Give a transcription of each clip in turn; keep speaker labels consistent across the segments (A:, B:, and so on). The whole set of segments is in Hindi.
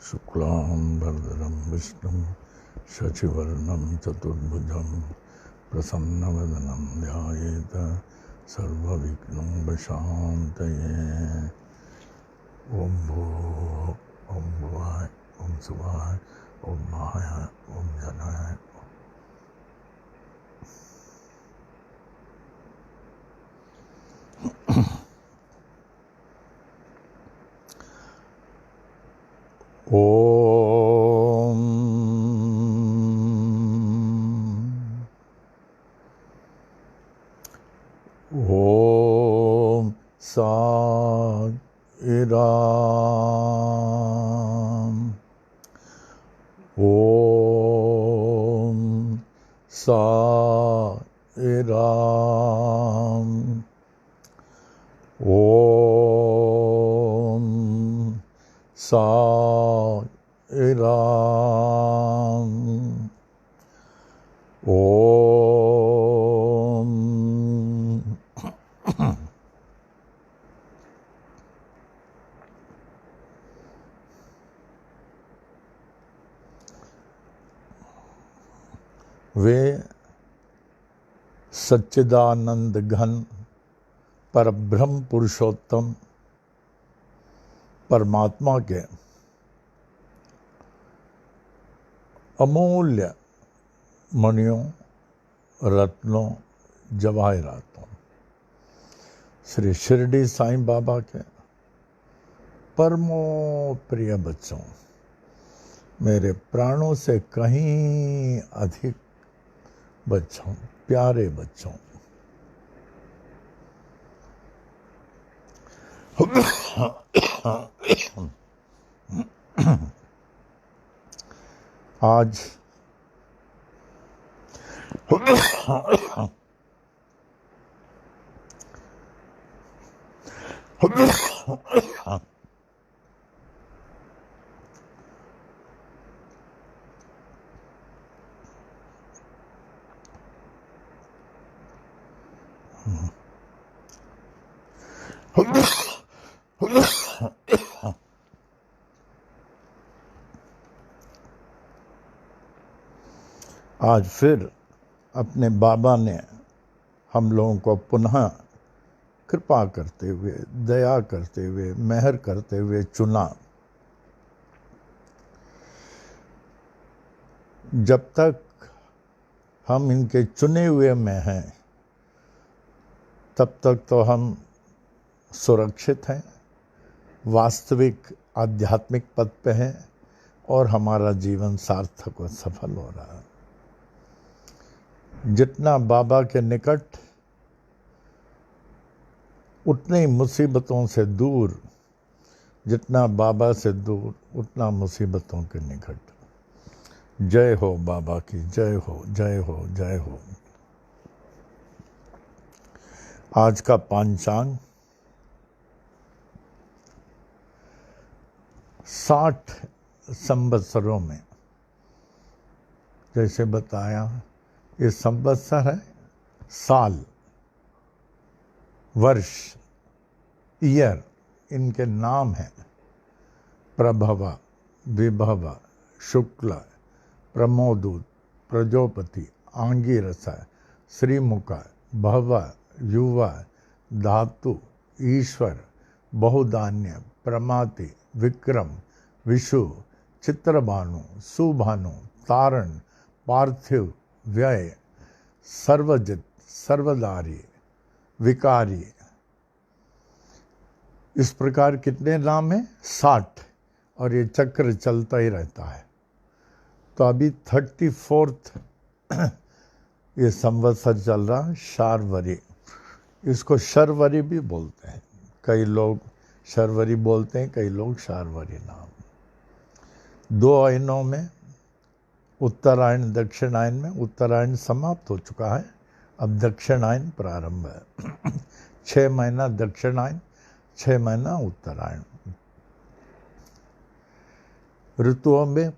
A: शुक्लांबरधरं विष्णुं शशिवर्णं चतुर्भुजं प्रसन्नवदनं ध्यायेत सर्वविघ्नोपशान्तये। ओम भूः ओम भुवाय ओम सुवाय ओम महाय ओम जनाय। ओम ओम साई राम। ओम साई राम। ओम साई राम। ओम वे सच्चिदानंद घन परब्रह्म पुरुषोत्तम परमात्मा के अमूल्य मणियों, रत्नों, जवाहरातों, श्री शिरडी साईं बाबा के परमो प्रिय बच्चों, मेरे प्राणों से कहीं अधिक बच्चों, प्यारे बच्चों, आज आज फिर अपने बाबा ने हम लोगों को पुनः कृपा करते हुए, दया करते हुए, मेहर करते हुए चुना। जब तक हम इनके चुने हुए में हैं, तब तक तो हम सुरक्षित हैं, वास्तविक आध्यात्मिक पथ पे हैं और हमारा जीवन सार्थक और सफल हो रहा है। जितना बाबा के निकट, उतनी ही मुसीबतों से दूर, जितना बाबा से दूर उतना मुसीबतों के निकट। जय हो बाबा की, जय हो, जय हो, जय हो। आज का पांचांग 60 संवत्सरों में, जैसे बताया, ये संवत्सर है, साल, वर्ष, ईयर, इनके नाम हैं। प्रभव, विभव, शुक्ल, प्रमोदूत, प्रजोपति, आंगिरस, श्रीमुख, भव, युवा, धातु, ईश्वर, बहुधान्य, प्रमाति, विक्रम, विशु, चित्रभानु, सुभानु, तारण, पार्थिव, व्यय, सर्वजित, सर्वदारी, विकारी। इस प्रकार कितने नाम हैं? 60। और ये चक्र चलता ही रहता है। तो अभी 34th ये संवत्सर चल रहा, शार्वरी। इसको शर्वरी भी बोलते हैं। कई लोग शर्वरी बोलते हैं, कई लोग शार्वरी नाम। 2 अयनों में, उत्तरायण दक्षिणायन में, उत्तरायण समाप्त हो चुका है, अब दक्षिणायन प्रारंभ है। 6 महीना दक्षिणायन, 6 महीना उत्तरायण। ऋतुओं में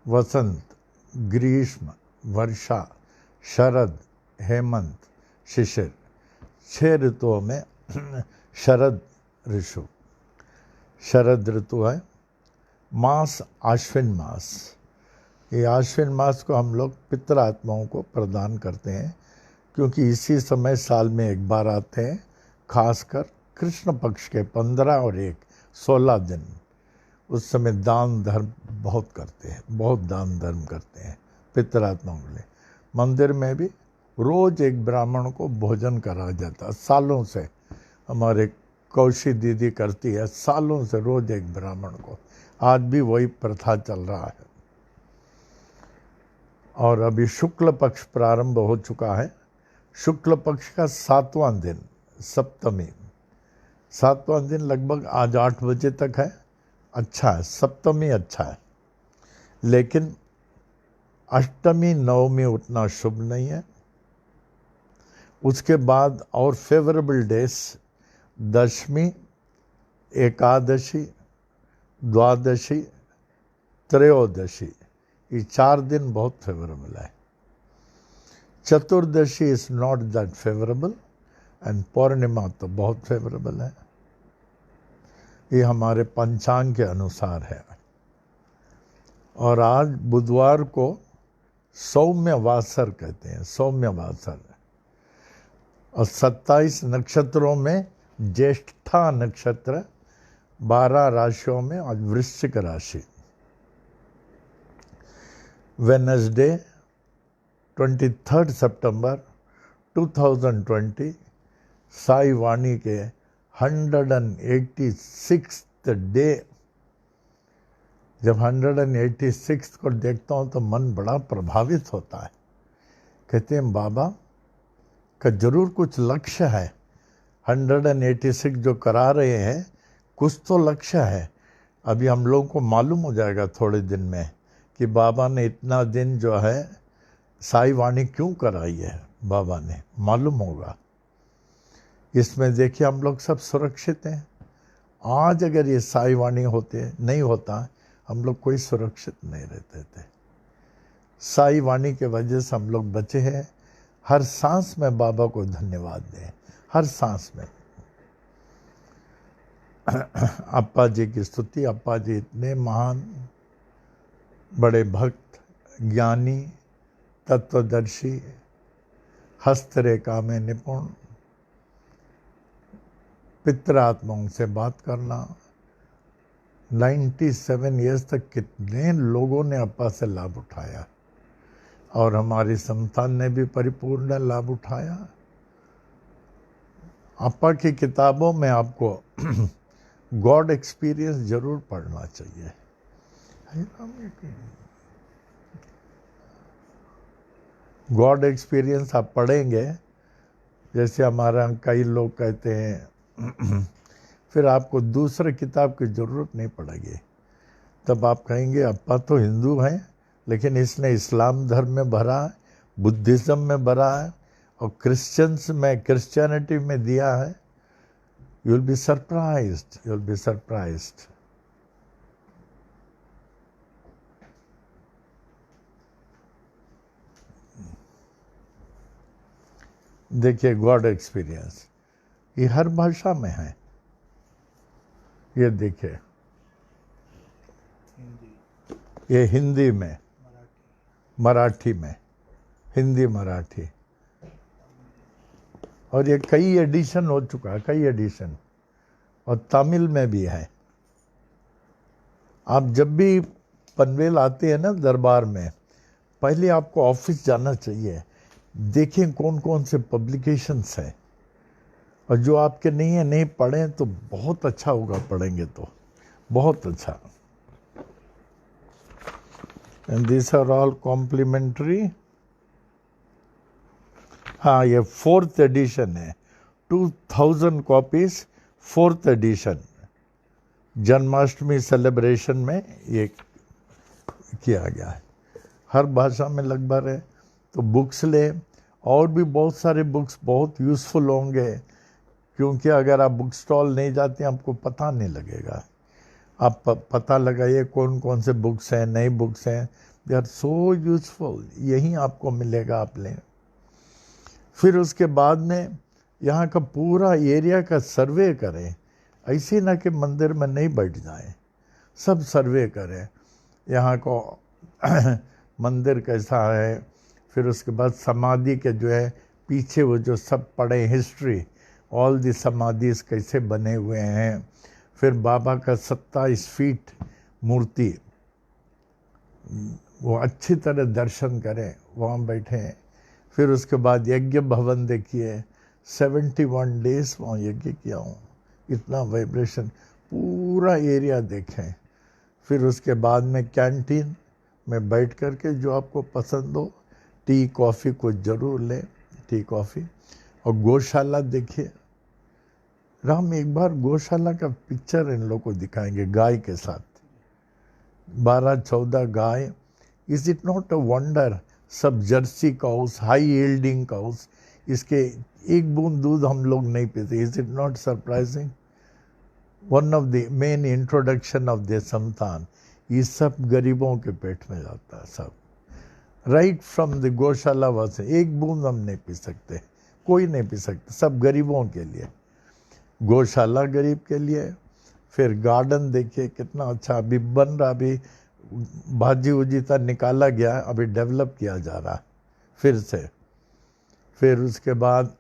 A: वसंत, ग्रीष्म, वर्षा, शरद, हेमंत, शिशिर। 6 ऋतुओं में शरद ऋतु, शरद ऋतु है, मास आश्विन मास। ये आश्विन मास को हम लोग पितृ आत्माओं को प्रदान करते हैं, क्योंकि इसी समय साल में एक बार आते हैं, खासकर कृष्ण पक्ष के 15 और 16 दिन। उस समय दान धर्म बहुत करते हैं, बहुत दान धर्म करते हैं पितृ आत्माओं के लिए। मंदिर में भी रोज एक ब्राह्मण को भोजन कराया जाता है। सालों से हमारे कौशी दीदी करती है, सालों से रोज एक ब्राह्मण को। आज भी वही प्रथा चल रहा है। और अभी शुक्ल पक्ष प्रारंभ हो चुका है। शुक्ल पक्ष का 7वां दिन, सप्तमी, 7वां दिन लगभग आज 8 बजे तक है। अच्छा है, सप्तमी अच्छा है, लेकिन अष्टमी नवमी उतना शुभ नहीं है। उसके बाद और फेवरेबल डेज दशमी, एकादशी, द्वादशी, त्रयोदशी, ये 4 दिन बहुत फेवरेबल है। Chaturdashi is not that favourable and Pournima तो बहुत फेवरेबल है। ये हमारे पंचांग के अनुसार है। और आज बुधवार को सौम्य वासर कहते हैं, सौम्य वासर। और 27 नक्षत्रों में ज्येष्ठा नक्षत्र, 12 राशियों में आज वृश्चिक राशि। वेडनेसडे 23 सितंबर 2020 साई वाणी के 186th डे। जब 186 को देखता हूँ तो मन बड़ा प्रभावित होता है। कहते हैं बाबा का जरूर कुछ लक्ष्य है। 186 जो करा रहे हैं, कुछ तो लक्ष्य है। अभी हम लोगों को मालूम हो जाएगा थोड़े दिन में कि बाबा ने इतना दिन जो है साई वाणी क्यों कराई है, बाबा ने मालूम होगा। इसमें देखिए हम लोग सब सुरक्षित हैं। आज अगर ये साई वाणी होते नहीं होता, हम लोग कोई सुरक्षित नहीं रहते थे। साई वाणी के वजह से हम लोग बचे हैं। हर सांस में बाबा को धन्यवाद दें, हर सांस में। अप्पा जी की स्तुति। अप्पा जी इतने महान, बड़े भक्त, ज्ञानी, तत्वदर्शी, हस्तरेखा में निपुण, पितृ आत्माओं से बात करना। 97 ईयर्स तक कितने लोगों ने अप्पा से लाभ उठाया, और हमारी संतान ने भी परिपूर्ण लाभ उठाया। अप्पा की किताबों में आपको गॉड एक्सपीरियंस जरूर पढ़ना चाहिए। गॉड एक्सपीरियंस आप पढ़ेंगे, जैसे हमारा कई लोग कहते हैं फिर आपको दूसरे किताब की ज़रूरत नहीं पड़ेगी। तब आप कहेंगे अप्पा तो हिंदू हैं, लेकिन इसने इस्लाम धर्म में भरा है, बुद्धिज़्म में भरा है, और क्रिश्चियंस में, क्रिश्चियनिटी में दिया है। You will be surprised, you will be surprised. देखिए गॉड एक्सपीरियंस ये हर भाषा में है। ये देखिए, ये हिंदी में, मराठी में, हिंदी मराठी, और ये कई एडिशन हो चुका है, कई एडिशन, और तमिल में भी है। आप जब भी पनवेल आते हैं ना दरबार में, पहले आपको ऑफिस जाना चाहिए, देखें कौन कौन से पब्लिकेशंस हैं, और जो आपके नहीं है, नहीं पढ़ें तो बहुत अच्छा होगा, पढ़ेंगे तो बहुत अच्छा। And this are all complimentary. हाँ, ये 4th एडिशन है, 2000 copies, 4th addition. Janmashtami celebration में ये किया गया है। हर भाषा में लगभग है। तो बुक्स ले, और भी बहुत सारे बुक्स बहुत यूज़फुल होंगे, क्योंकि अगर आप बुक स्टॉल नहीं जाते आपको पता नहीं लगेगा। आप पता लगाइए कौन कौन से बुक्स हैं, नई बुक्स हैं, दे आर सो यूज़फुल, यही आपको मिलेगा, आप लें। फिर उसके बाद में यहाँ का पूरा एरिया का सर्वे करें, ऐसे ना कि मंदिर में नहीं बैठ जाएं, सब सर्वे करें, यहाँ को मंदिर कैसा है, फिर उसके बाद समाधि के जो है पीछे वो जो सब पढ़े हिस्ट्री, ऑल दी समाधिस कैसे बने हुए हैं, फिर बाबा का 27 फीट मूर्ति, वो अच्छी तरह दर्शन करें, वहाँ बैठे। फिर उसके बाद यज्ञ भवन देखिए, 71 डेज वहाँ यज्ञ किया हूँ, इतना वाइब्रेशन, पूरा एरिया देखें। फिर उसके बाद में कैंटीन में बैठ कर के जो आपको पसंद हो, टी कॉफ़ी को ज़रूर लें, टी कॉफ़ी। और गौशाला देखिए, राम एक बार गौशाला का पिक्चर इन लोगों को दिखाएंगे गाय के साथ, 12-14 गाय। Is it not a wonder? सब jersey cows, high yielding cows, इसके एक बूंद दूध हम लोग नहीं पीते। Is it not surprising? One of the main introduction of the santan, ये सब गरीबों के पेट में जाता है, सब राइट फ्रॉम द गौशाला वहाँ। एक बूंद हम नहीं पी सकते, कोई नहीं पी सकते, सब गरीबों के लिए। गौशाला गरीब के लिए। फिर गार्डन देखिए कितना अच्छा अभी बन रहा, अभी भाजी उजी तक निकाला गया, अभी डेवलप किया जा रहा फिर से। फिर उसके बाद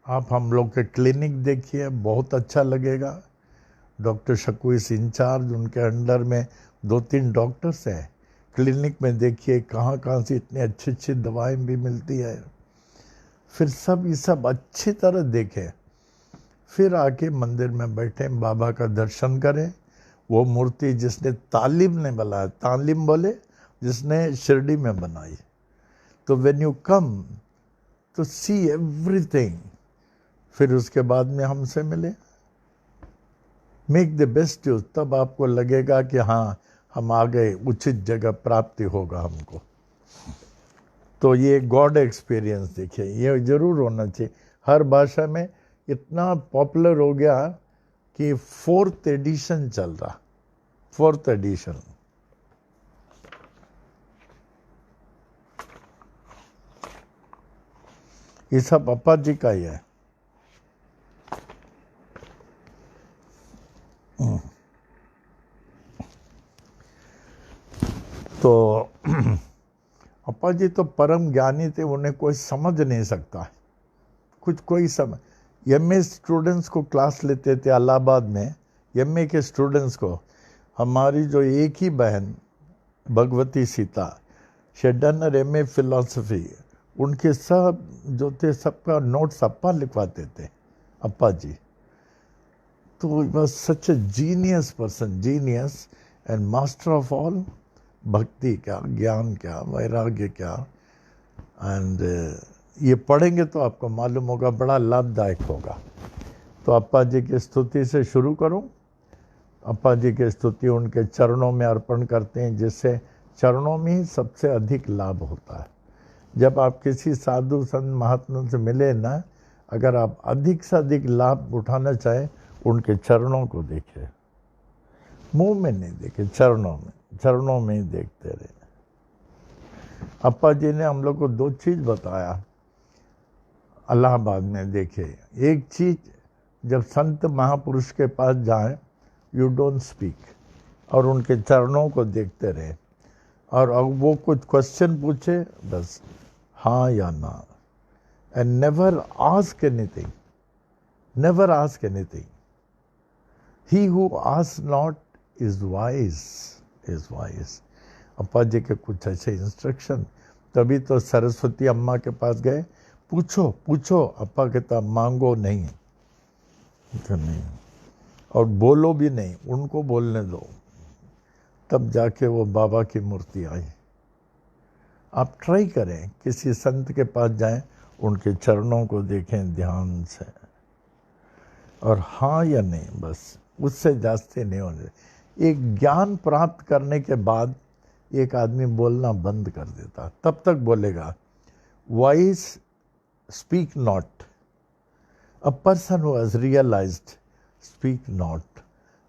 A: आप हम लोग के क्लिनिक देखिए, बहुत अच्छा लगेगा। डॉक्टर शकुइस इंचार्ज, उनके अंडर में 2-3 डॉक्टर्स हैं। क्लिनिक में देखिए कहाँ कहाँ से इतनी अच्छी अच्छी दवाएं भी मिलती है। फिर सब ये सब अच्छी तरह देखें, फिर आके मंदिर में बैठे, बाबा का दर्शन करें। वो मूर्ति जिसने तालिम ने बनाया, तालिम बोले जिसने शिरडी में बनाई। तो व्हेन यू कम तो सी एवरीथिंग। फिर उसके बाद में हमसे मिले, मेक द बेस्ट यूज, तब आपको लगेगा कि हाँ हम आ गए, उचित जगह प्राप्ति होगा हमको। तो ये गॉड एक्सपीरियंस देखिए, ये जरूर होना चाहिए। हर भाषा में इतना पॉपुलर हो गया कि 4th एडिशन चल रहा, 4th एडिशन। ये सब अप्पा जी का ही है। तो अप्पा जी तो परम ज्ञानी थे, उन्हें कोई समझ नहीं सकता, कुछ कोई समझ। एमए स्टूडेंट्स को क्लास लेते थे इलाहाबाद में, एमए के स्टूडेंट्स को। हमारी जो एक ही बहन Bhagwati Sita, she had done her MA philosophy, उनके सब जो थे सबका नोट्स अप्पा लिखवाते थे, अप्पा जी। तो was such A genius person, genius and master of all. भक्ति क्या, ज्ञान क्या, वैराग्य क्या। एंड ये पढ़ेंगे तो आपको मालूम होगा, बड़ा लाभदायक होगा। तो अप्पा जी की स्तुति से शुरू करूं। अप्पा जी की स्तुति उनके चरणों में अर्पण करते हैं, जिससे चरणों में ही सबसे अधिक लाभ होता है। जब आप किसी साधु संत महात्मा से मिले ना, अगर आप अधिक से अधिक लाभ उठाना चाहें, उनके चरणों को देखें, मुंह में नहीं देखे, चरणों में ही देखते रहे। अप्पा जी ने हम लोग को 2 चीज़ बताया इलाहाबाद में। देखे, एक चीज़, जब संत महापुरुष के पास जाएं, यू डोंट स्पीक, और उनके चरणों को देखते रहे। और अब वो कुछ क्वेश्चन पूछे, बस हाँ या ना, and never ask anything, never ask anything. He who ask not is wise, is wise. Appa ji के कुछ ऐसे इंस्ट्रक्शन। तभी तो सरस्वती अम्मा के पास गए, पूछो पूछो, अप्पा कहता मांगो नहीं, तो नहीं, और बोलो भी नहीं, उनको बोलने दो। तब जाके वो बाबा की मूर्ति आई। आप ट्राई करें, किसी संत के पास जाएं, उनके चरणों को देखें ध्यान से, और हाँ या नहीं, बस उससे जास्ती नहीं होने। एक ज्ञान प्राप्त करने के बाद एक आदमी बोलना बंद कर देता, तब तक बोलेगा। Wise speak not, a person who has realised speak not,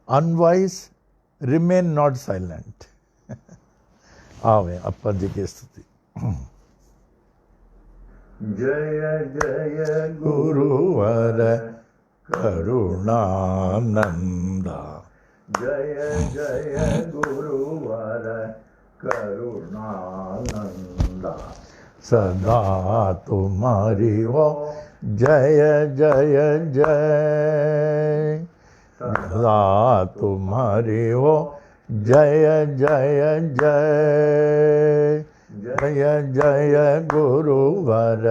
A: unwise remain not silent. आवे अप्पा जी की स्तुति। जय जय गुरुवर करुणानंदा, जय जय गुरुवर करुणानंदा सदा तुम्हारी हो जय जय जय सदा तुम्हारी हो जय जय जय जय जय गुरुवर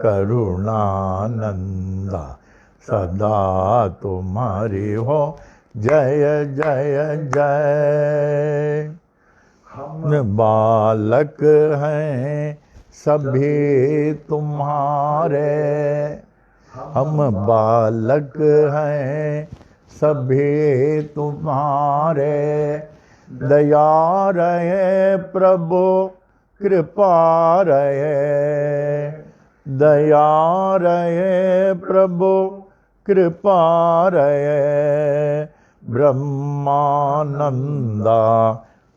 A: करुणानंदा सदा तुम्हारी हो जय जय जय हम बालक हैं सभी तुम्हारे हम बालक हैं सभी तुम्हारे दया रहे प्रभु कृपा रहे दया रहे प्रभु कृपा रहे ब्रह्मानंदा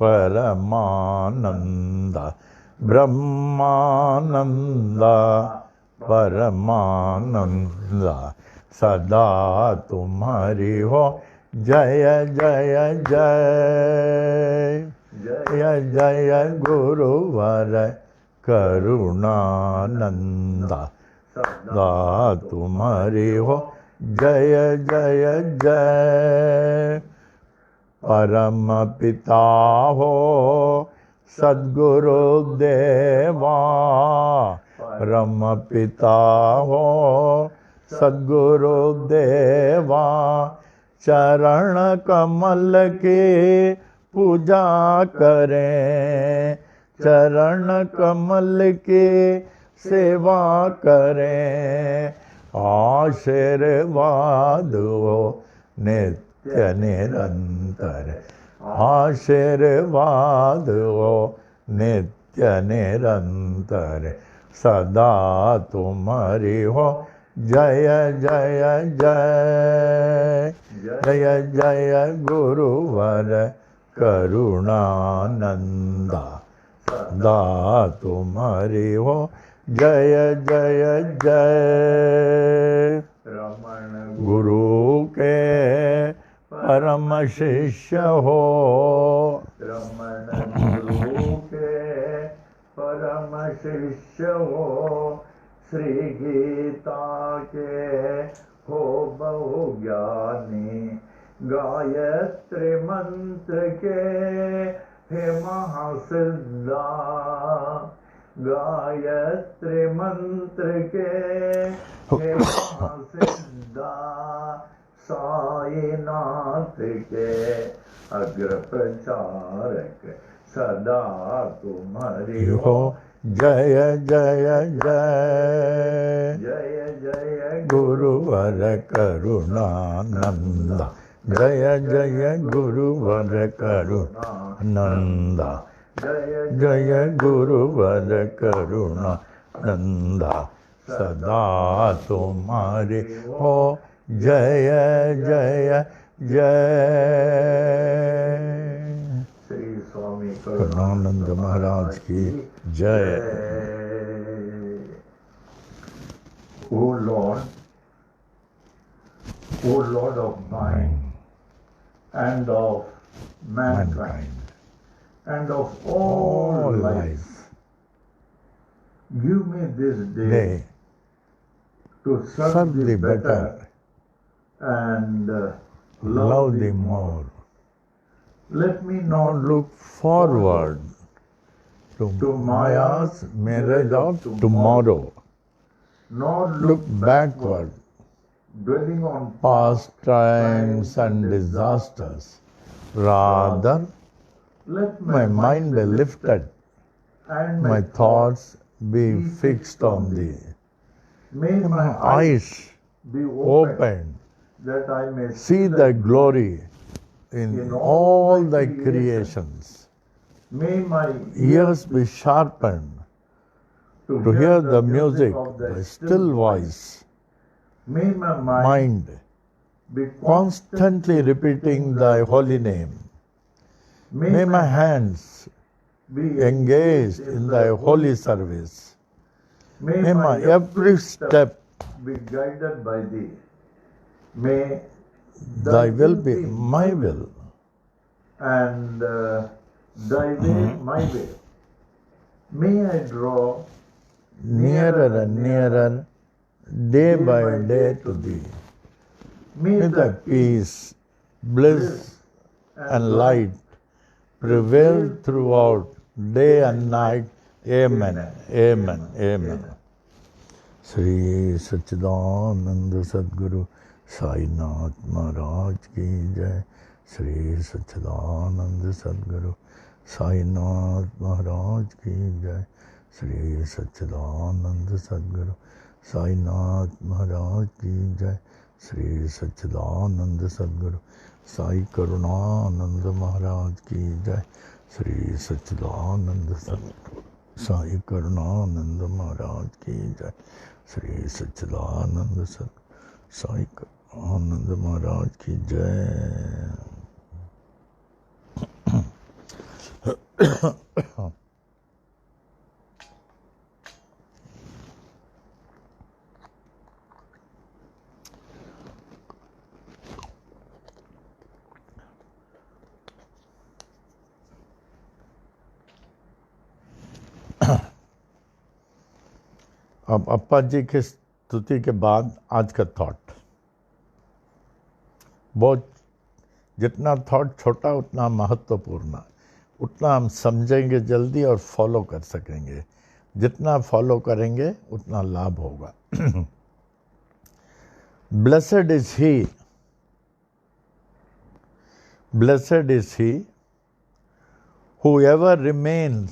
A: परमानंदा ब्रह्मानंदा परमानंदा सदा तुम्हारी हो जय जय जय जय जय गुरुवर करुणानंदा सदा तुम्हारी हो जय जय जय परम पिता हो सद्गुरु देवा परम पिता हो सद्गुरु देवा चरण कमल की पूजा करें चरण कमल की सेवा करें आशीर्वाद हो नित्य निरंतर आशीर्वाद हो नित्य निरंतर सदा तुम्हारी हो जय जय जय जय जय गुरुवर करुणानंदा सदा तुम्हारी हो जय जय जय रमण गुरु के परम शिष्य हो रमण गुरु के परम शिष्य हो श्री गीता के हो बहु ज्ञानी गायत्री मंत्र के हे महासिद्धा गायत्री मंत्र के हे महासिद्धा साईनाथ के अग्र प्रचारक सदा तुम्हारी हो जय जय जय जय जय गुरुवर करुणानंदा जय जय गुरुवर करुणानंदा जय जय गुरुवर करुणानंदा सदा तुम्हारी हो जय जय जय श्री स्वामी करुणानंद महाराज की जय O Lord of mind and of mankind and of all life, give me this day to serve thee better and love thee more. Let me not look forward to Maya's marriage of tomorrow, nor look backward, dwelling on past times and disasters. Rather, let my mind be lifted and my thoughts be fixed on thee. May my eyes be opened that I may see thy glory in all thy creations. May my ears be sharpened to hear the music of thy still voice. May my mind be constantly repeating thy holy name. May my hands be engaged in thy holy service. May my every step be guided by thee. May Thy will be my will,
B: and thy way my way. May I draw
A: nearer and nearer, day by day to thee. May thy peace, bliss, and light prevail throughout day and night. Amen, amen, amen. Shri सच्चिदानंद सद्गुरु साईनाथ महाराज की जय। श्री सच्चिदानंद सद्गुरु साईनाथ महाराज की जय। श्री सच्चिदानंद सद्गुरु साईनाथ महाराज की जय। श्री सच्चिदानंद सद्गुरु साई करुणानंद महाराज की जय। श्री सच्चिदानंद सद्गुरु साई करुणानंद महाराज की जय। श्री सच्चिदानंद सद्गुरु साई करुणानंद महाराज की जय। अब अप्पा जी की स्तुति के बाद आज का थॉट। बहुत जितना थॉट छोटा उतना महत्वपूर्ण, उतना हम समझेंगे जल्दी और फॉलो कर सकेंगे। जितना फॉलो करेंगे उतना लाभ होगा। Blessed is he whoever remains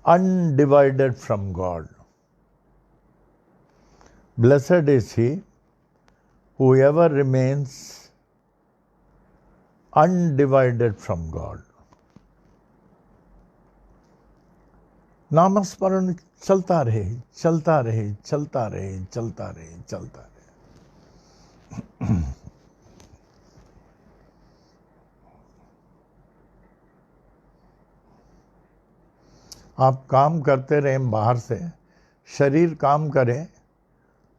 A: undivided from God. Blessed is he whoever remains undivided from God. नामस्मरण चलता रहे, चलता रहे, चलता रहे, चलता रहे, चलता रहे। आप काम करते रहें बाहर से, शरीर काम करे,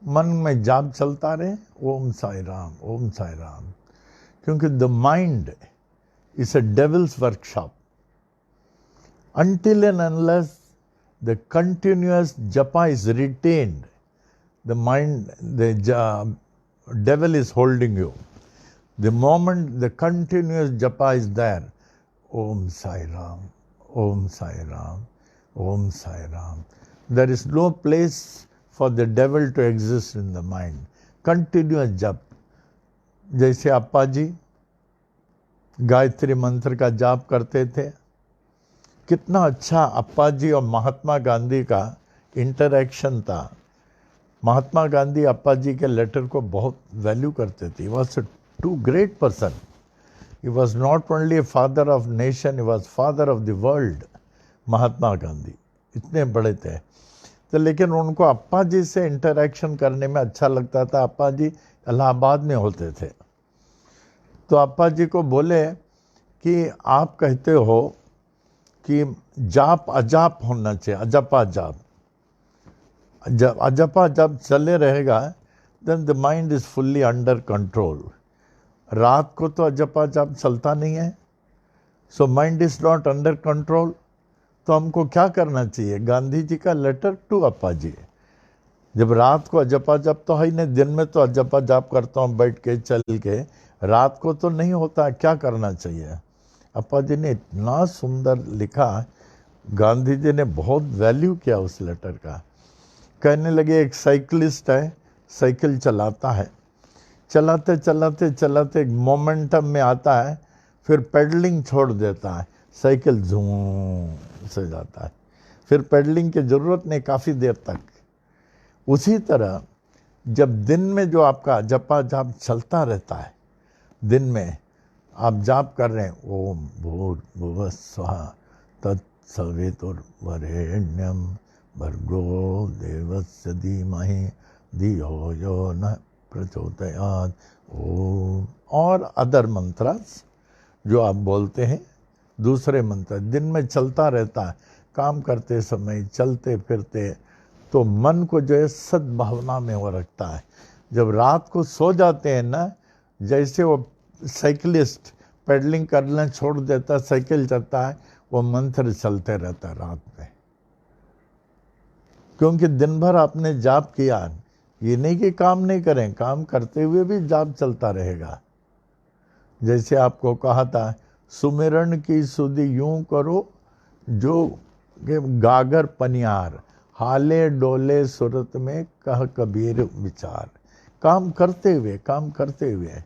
A: मन में जाप चलता रहे, ओम साई राम, ओम साई राम। क्योंकि the mind is a devils workshop. Until and unless the continuous japa is retained, the mind, the devil is holding you. The moment the continuous japa is there, Om Sai Ram, Om Sai Ram, Om Sai Ram, there is no place for the devil to exist in the mind. Continuous jap. जैसे अप्पा जी गायत्री मंत्र का जाप करते थे, कितना अच्छा अप्पा जी और महात्मा गांधी का इंटरैक्शन था। महात्मा गांधी अप्पा जी के लेटर को बहुत वैल्यू करते थे। He was a too great person. He was not only a father of nation, he was father of the world. Mahatma Gandhi इतने बड़े थे। तो लेकिन उनको अप्पा जी से इंटरैक्शन करने में अच्छा लगता था। अप्पा जी इलाहाबाद में होते थे, तो अप्पा जी को बोले कि आप कहते हो कि जाप अजाप होना चाहिए, अजपा जाप। अजपा जाप चले रहेगा, then the mind is fully under control. रात को तो अजपा जाप चलता नहीं है, so mind is not under control. तो हमको क्या करना चाहिए? गांधी जी का लेटर टू अप्पा जी। जब रात को अजपा जाप तो है ही नहीं, दिन में तो अजपा जाप करता हूँ बैठ के चल के, रात को तो नहीं होता। क्या करना चाहिए? अप्पा जी ने इतना सुंदर लिखा, गांधी जी ने बहुत वैल्यू किया उस लेटर का। कहने लगे एक साइकिलिस्ट है, साइकिल चलाता है, चलाते चलाते चलाते एक मोमेंटम में आता है, फिर पेडलिंग छोड़ देता है, साइकिल झूम से जाता है, फिर पेडलिंग की ज़रूरत नहीं काफ़ी देर तक। उसी तरह जब दिन में जो आपका जपा जाप चलता रहता है, दिन में आप जाप कर रहे हैं, ओम भूर्भुवः स्वः तत्सवितुर्वरेण्यं भर्गो देवस्य धीमहि धियो यो न प्रचोदयात्। ओम और अदर मंत्रास जो आप बोलते हैं, दूसरे मंत्र दिन में चलता रहता है। काम करते समय, चलते फिरते, तो मन को जो है सद्भावना में वो रखता है। जब रात को सो जाते हैं ना, जैसे वो साइकिलिस्ट पेडलिंग करना छोड़ देता, साइकिल चलता है, वो मंत्र चलते रहता है रात में। क्योंकि दिन भर आपने जाप किया, ये नहीं कि काम नहीं करें, काम करते हुए भी जाप चलता रहेगा। जैसे आपको कहा था, सुमिरन की सुधि यूं करो जो गागर पनियार, हाले डोले सूरत में कह कबीर विचार। काम करते हुए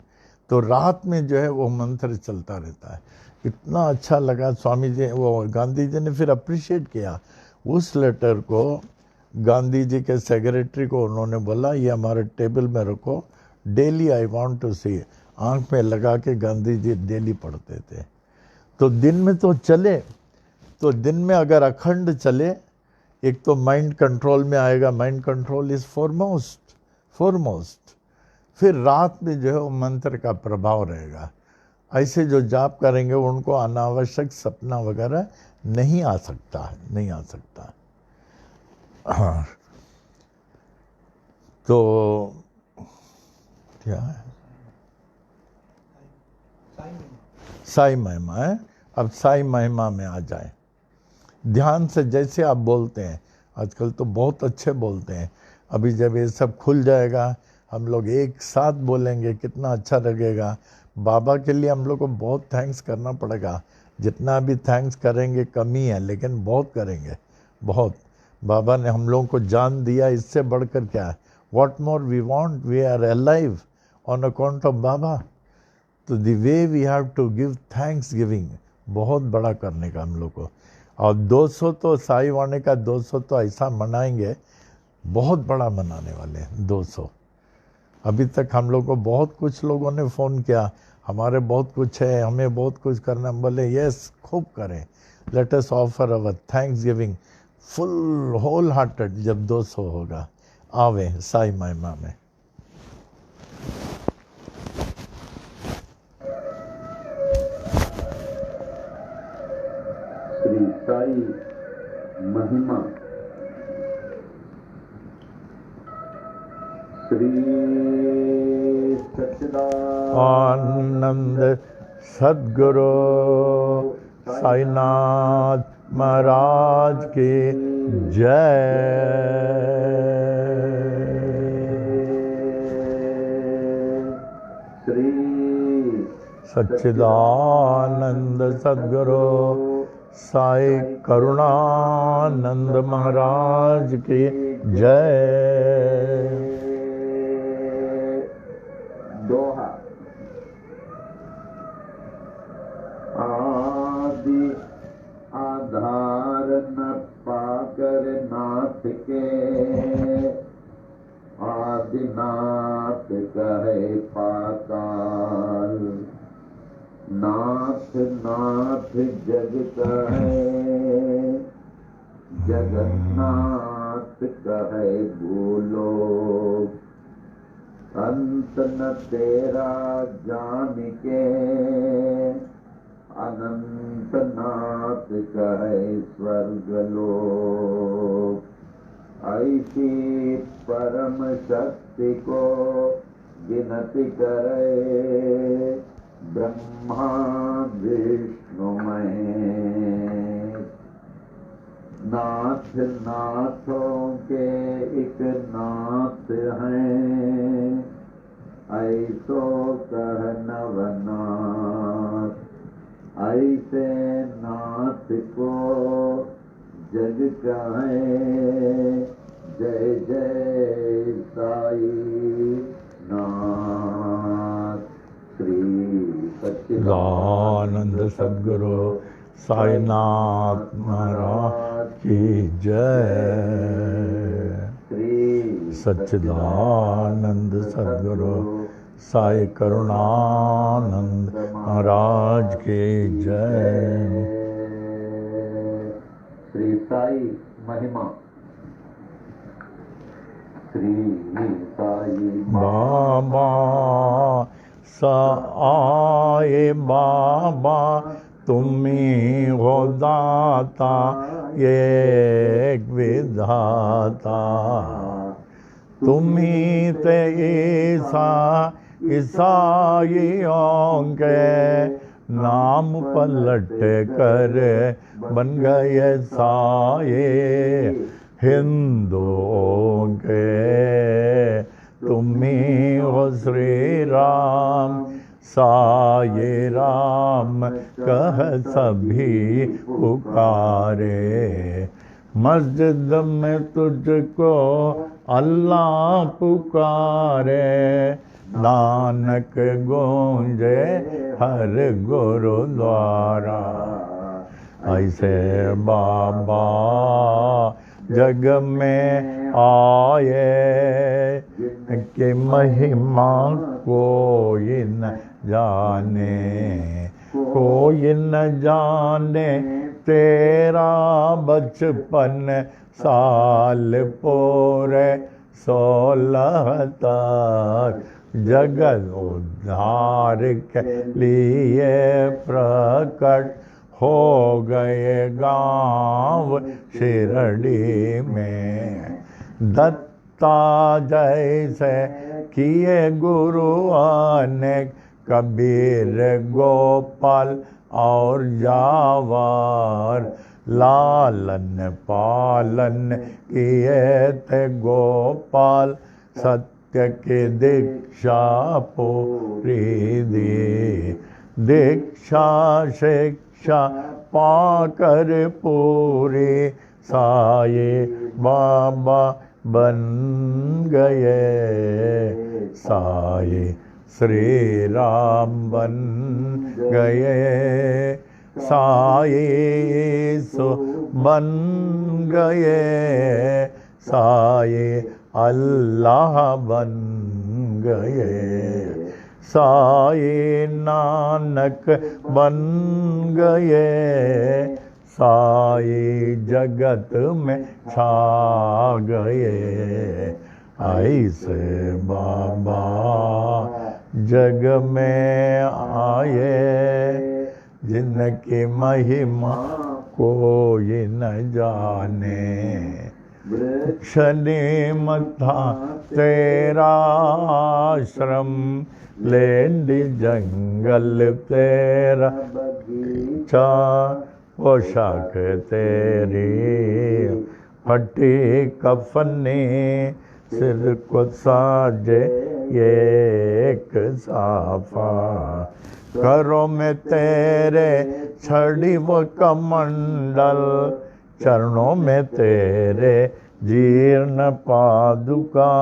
A: तो रात में जो है वो मंत्र चलता रहता है। इतना अच्छा लगा स्वामी जी, वो गांधी जी ने फिर अप्रिशिएट किया उस लेटर को। गांधी जी के सेक्रेटरी को उन्होंने बोला, ये हमारे टेबल में रखो, डेली आई वांट टू सी। आंख में लगा के गांधी जी डेली पढ़ते थे। तो दिन में तो चले, तो दिन में अगर अखंड चले, एक तो माइंड कंट्रोल में आएगा, माइंड कंट्रोल इज फॉरमोस्ट। फिर रात में जो है वो मंत्र का प्रभाव रहेगा। ऐसे जो जाप करेंगे उनको अनावश्यक सपना वगैरह नहीं आ सकता। हाँ, तो क्या है, साई महिमा है। अब साई महिमा में आ जाए। ध्यान से जैसे आप बोलते हैं, आजकल तो बहुत अच्छे बोलते हैं। अभी जब ये सब खुल जाएगा, हम लोग एक साथ बोलेंगे, कितना अच्छा लगेगा। बाबा के लिए हम लोग को बहुत थैंक्स करना पड़ेगा। जितना भी थैंक्स करेंगे कमी है, लेकिन बहुत करेंगे, बहुत। बाबा ने हम लोगों को जान दिया, इससे बढ़कर क्या है। What more we want, we are alive on account of Baba. तो the way we have to give thanksgiving, बहुत बड़ा करने का हम लोग को। और 200 तो साई वाणी का 200 तो ऐसा मनाएंगे, बहुत बड़ा मनाने वाले हैं 200। अभी तक हम लोग को बहुत कुछ लोगों ने फ़ोन किया, हमारे बहुत कुछ है, हमें बहुत कुछ करना। बोले यस, खूब करें। Let us offer our thanksgiving full wholehearted. जब 200 होगा, आवे साई महिमा में।
C: श्री साई महिमा। श्री
A: आनंद सद्गुरु साईनाथ महाराज की जय।
C: श्री
A: सच्चिदानंद सद्गुरु साई करुणानंद महाराज की जय।
C: दोहा। आदि आधार न पाकर नाथ के, आदिनाथ कहे पाताल। नाथ नाथ जग कहे, जगन्नाथ कहे भूलोक। अंत न तेरा जान के, अनंत नाथ कहे स्वर्गलोक। ऐसी परम शक्ति को गिनती करे, ब्रह्मा विष्णु महेश। नाथ नाथों के एक नाथ हैं, ऐसो कह नवनाथ। ऐसे नाथ को जग कहे, जय जय साई नाथ। श्री
A: सच्चिदानंद सद्गुरु साईनाथ महाराज की जय।
C: श्री
A: सच्चिदानंद सद्गुरु साई करुणानंद महाराज की जय।
C: श्री साई महिमा। श्री साई
A: बाबा आए बाबा, तुम्ही हो दाता, ये एक विधाता। तुम्ही ते ईसाइयों के नाम पलट कर बन गए साये हिंदुओं के। तुम्ही हो श्री राम साये राम कह सभी पुकारे। मस्जिद में तुझको अल्लाह पुकारे, नानक गूंजे हर गुरुद्वारा। ऐसे बाबा जग में आए कि महिमा कोई न जाने, कोई न जाने तेरा बचपन साल पूरे 16 तक जगत उद्धार के लिए प्रकट हो गए गांव शिरडी में। दत्ता जैसे किए गुरु अनेक, कबीर गोपाल और जावर, लालन पालन किए थे गोपाल, सत्य की दीक्षा पूरी दी। दीक्षा शिक्षा पाकर पूरी साये बाबा बन गए। साये श्री राम बन गए, साये सो बन गए, साये अल्लाह बन गए। साये नानक बन गए, साये जगत में छा गए। ऐसे बाबा जग में आए, जिनकी महिमा कोई न जाने। शनि मथा तेरा आश्रम, लेंडी जंगल तेरा बगीचा, पोशाक तेरी फटी कफनी, सिर को साजे एक साफा। करों में तेरे छड़ी व कमंडल, चरणों में तेरे जीर्ण पादुका।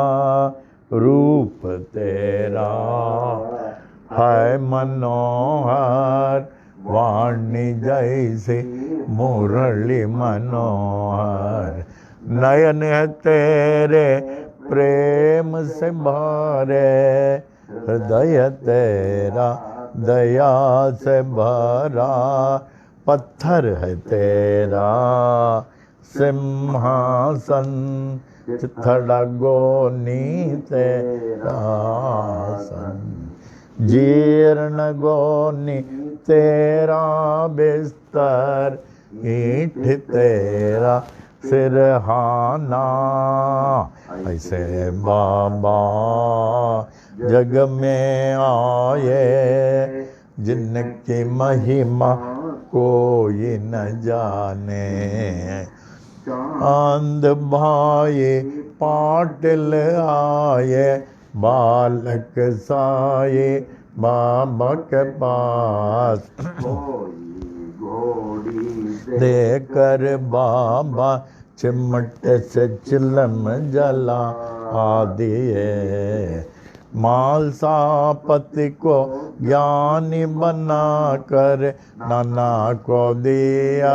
A: रूप तेरा है मनोहर, वाणी जैसे मुरली मनोहर। नयन है तेरे प्रेम से भरे, हृदय तेरा दया से भरा। पत्थर है तेरा सिंहासन, चिथड़ा गोनी तेरा आसन। जीर्ण गोनी तेरा बिस्तर, ईंट तेरा सिरहाना। ऐसे बाबा जग में आए, जिनकी महिमा कोई न जाने। चांद भाई पाटिल आए, बालक साए बाबा के पास। देकर बाबा चिमट से चिलम जला दिए। मालसापति को ज्ञानी बना कर, नाना को दिया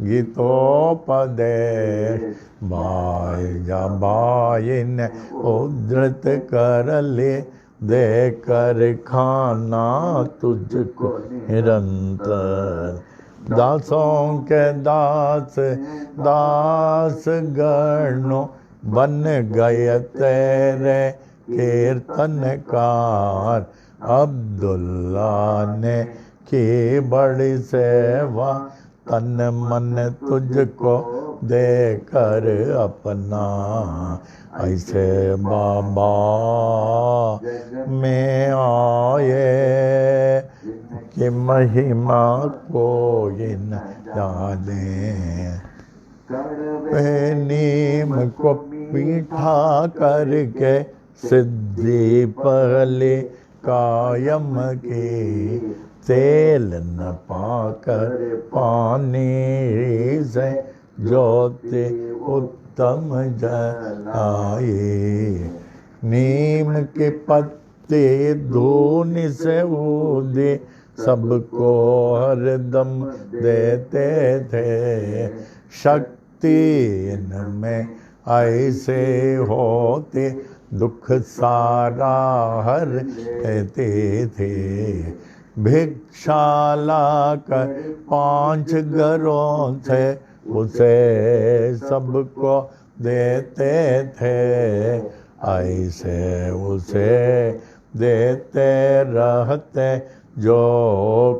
A: गीतोपदेश। भाई जा भाई ने उद्धृत कर ले, देकर खाना तुझको निरंतर। दासों के दास दास गणों, बन गए तेरे कीर्तनकार। अब्दुल्ला ने की बड़ी सेवा, तन मन तुझको दे कर अपना। ऐसे बाबा में आए कि महिमा कोई न जाने। नीम को मीठा करके सिद्धि पहले कायम की। तेल न पाकर पानी से ज्योति उत्तम जलाए। नीम के पत्ते धूनि से ऊदे सबको हरदम देते थे। शक्ति इनमें ऐसे होते दुख सारा हर लेते थे। भिक्षा लाकर 5 घरों से उसे सबको देते थे। ऐसे उसे देते रहते जो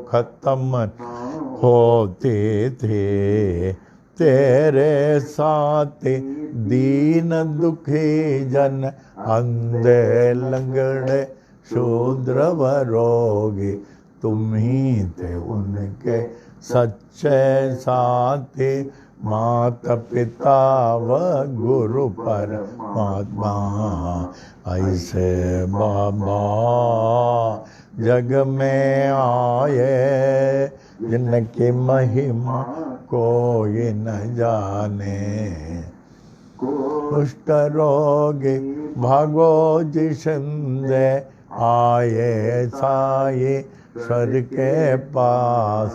A: खत्म होते थे। तेरे साथ दीन दुखी जन अंधे लंगड़े शूद्र व रोगी तुम ही थे उनके सच्चे साथी। माता पिता व गुरु परमात्मा। ऐसे बाबा जग में आए जिनकी महिमा कोई न जाने। कुष्ठ रोगी भागो जिसंदे आए साई स्वर के पास।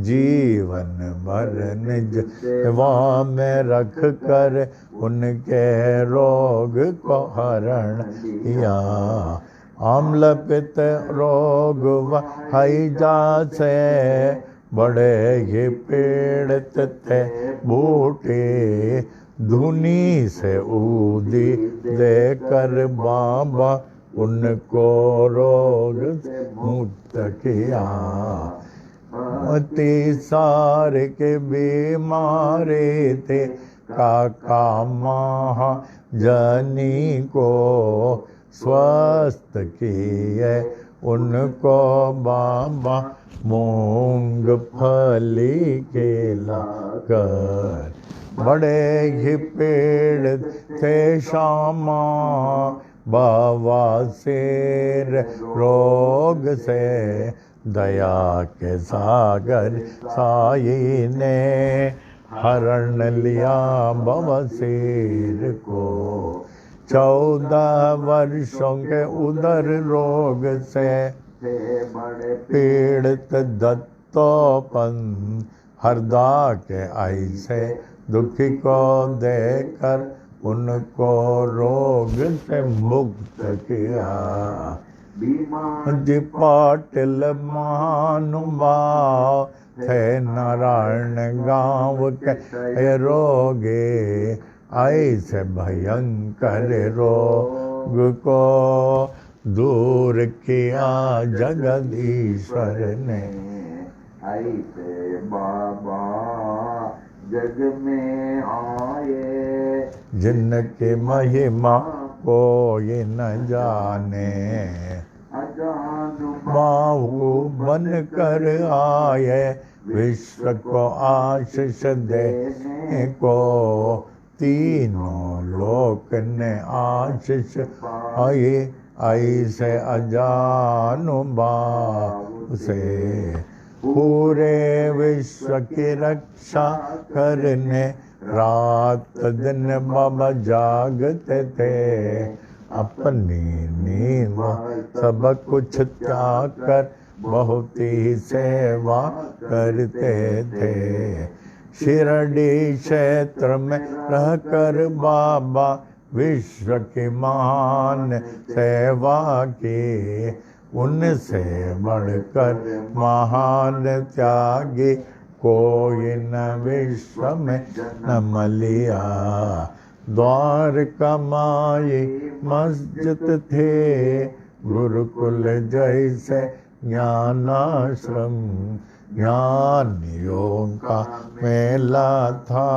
A: जीवन भर निज सेवा में रख कर उनके रोग को हरण किया। आम्ल पित्त रोग व हैजा से बड़े ही पीड़ित थे बूढ़े। धुनी से ऊदी देकर बाबा उनको रोग से मुक्त किया। अति सारे के बीमारे थे काका माँ जनी को स्वस्थ किए उनको बाबा मूंगफली केला कर। बड़े ही पेड़ थे श्यामा बवासीर रोग से। दया के सागर साई ने हरण लिया बवासीर को। 14 वर्षों के उदर रोग से पीड़ित दत्तोपन हरदा के ऐसे दुखी को देकर उनको रोग से मुक्त किया। जी पाटिल महानुभाव थे नारायण गांव के रोगे। ऐसे भयंकर रोग को दूर किया जगदीश्वर ने।
C: ऐसे बाबा जग में आए
A: जिनकी महिमा कोई न जाने। बाहु बन कर आए विश्व को आशीष देने को। तीनों लोक ने आशीष पाई ऐसे अजानुभाव से। पूरे विश्व की रक्षा करने रात दिन बाबा जागते थे। अपनी नींद सब कुछ त्याग कर बहुत ही सेवा करते थे। शिरडी क्षेत्र में रहकर बाबा विश्व की महान सेवा की। उनसे बढ़कर महान त्यागी कोई न विश्व में न मिलिया। द्वारका माई मस्जिद थे गुरुकुल जैसे ज्ञानाश्रम ज्ञानियों का मेला था।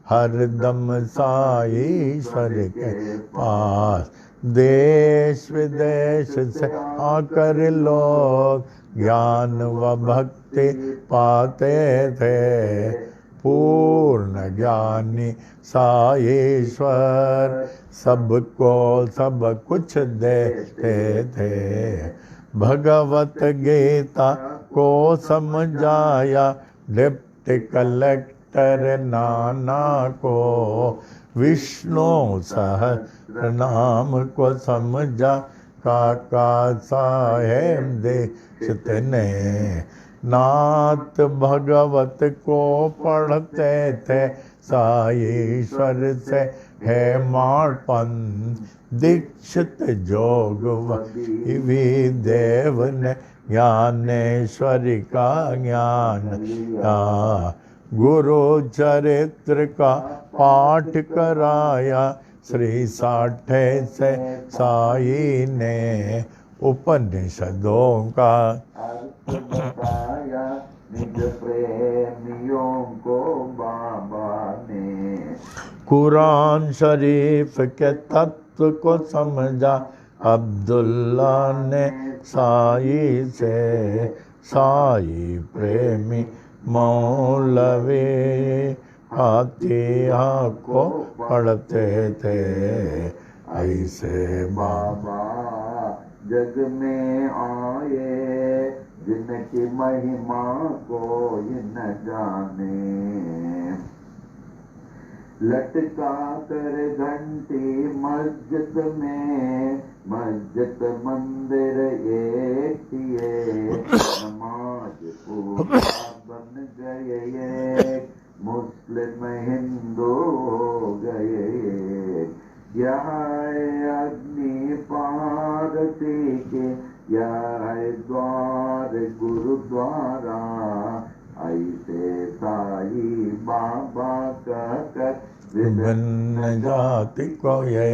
A: हरदम साई ईश्वर के पास देश विदेश से आकर लोग ज्ञान व भक्ति पाते थे। पूर्ण ज्ञानी साईश्वर सबको सब कुछ देते थे। भगवत गीता को समझाया डिप्टी कलेक्टर नाना को। विष्णु सहस्त्र नाम को समझा काका साहेब दीक्षित ने। नाथ भगवत को पढ़ते थे साईश्वर से है मार्पन। दीक्षित जोग वही देव ने ज्ञानेश्वरी का ज्ञान लिया। गुरु चरित्र का पाठ कराया श्री साठे से साई ने। उपनिषदों का
C: अर्थ बताया निज प्रेमियों को बाबा ने।
A: कुरान शरीफ के तत्व को समझा अब्दुल्ला ने साई से। साई प्रेमी मौलवी फातिहा को पढ़ते थे। ऐसे
C: बाबा जग में आए जिनकी महिमा कोई न जाने। लटका कर घंटी मस्जिद में मस्जिद मंदिर एक किए। नमाज पूरा बन गए मुस्लिम हिंदू हो गए। यह अग्नि पारती के यह द्वार गुरुद्वारा। ऐसे साई बाबा कहकर
A: विभिन्न जाति को ये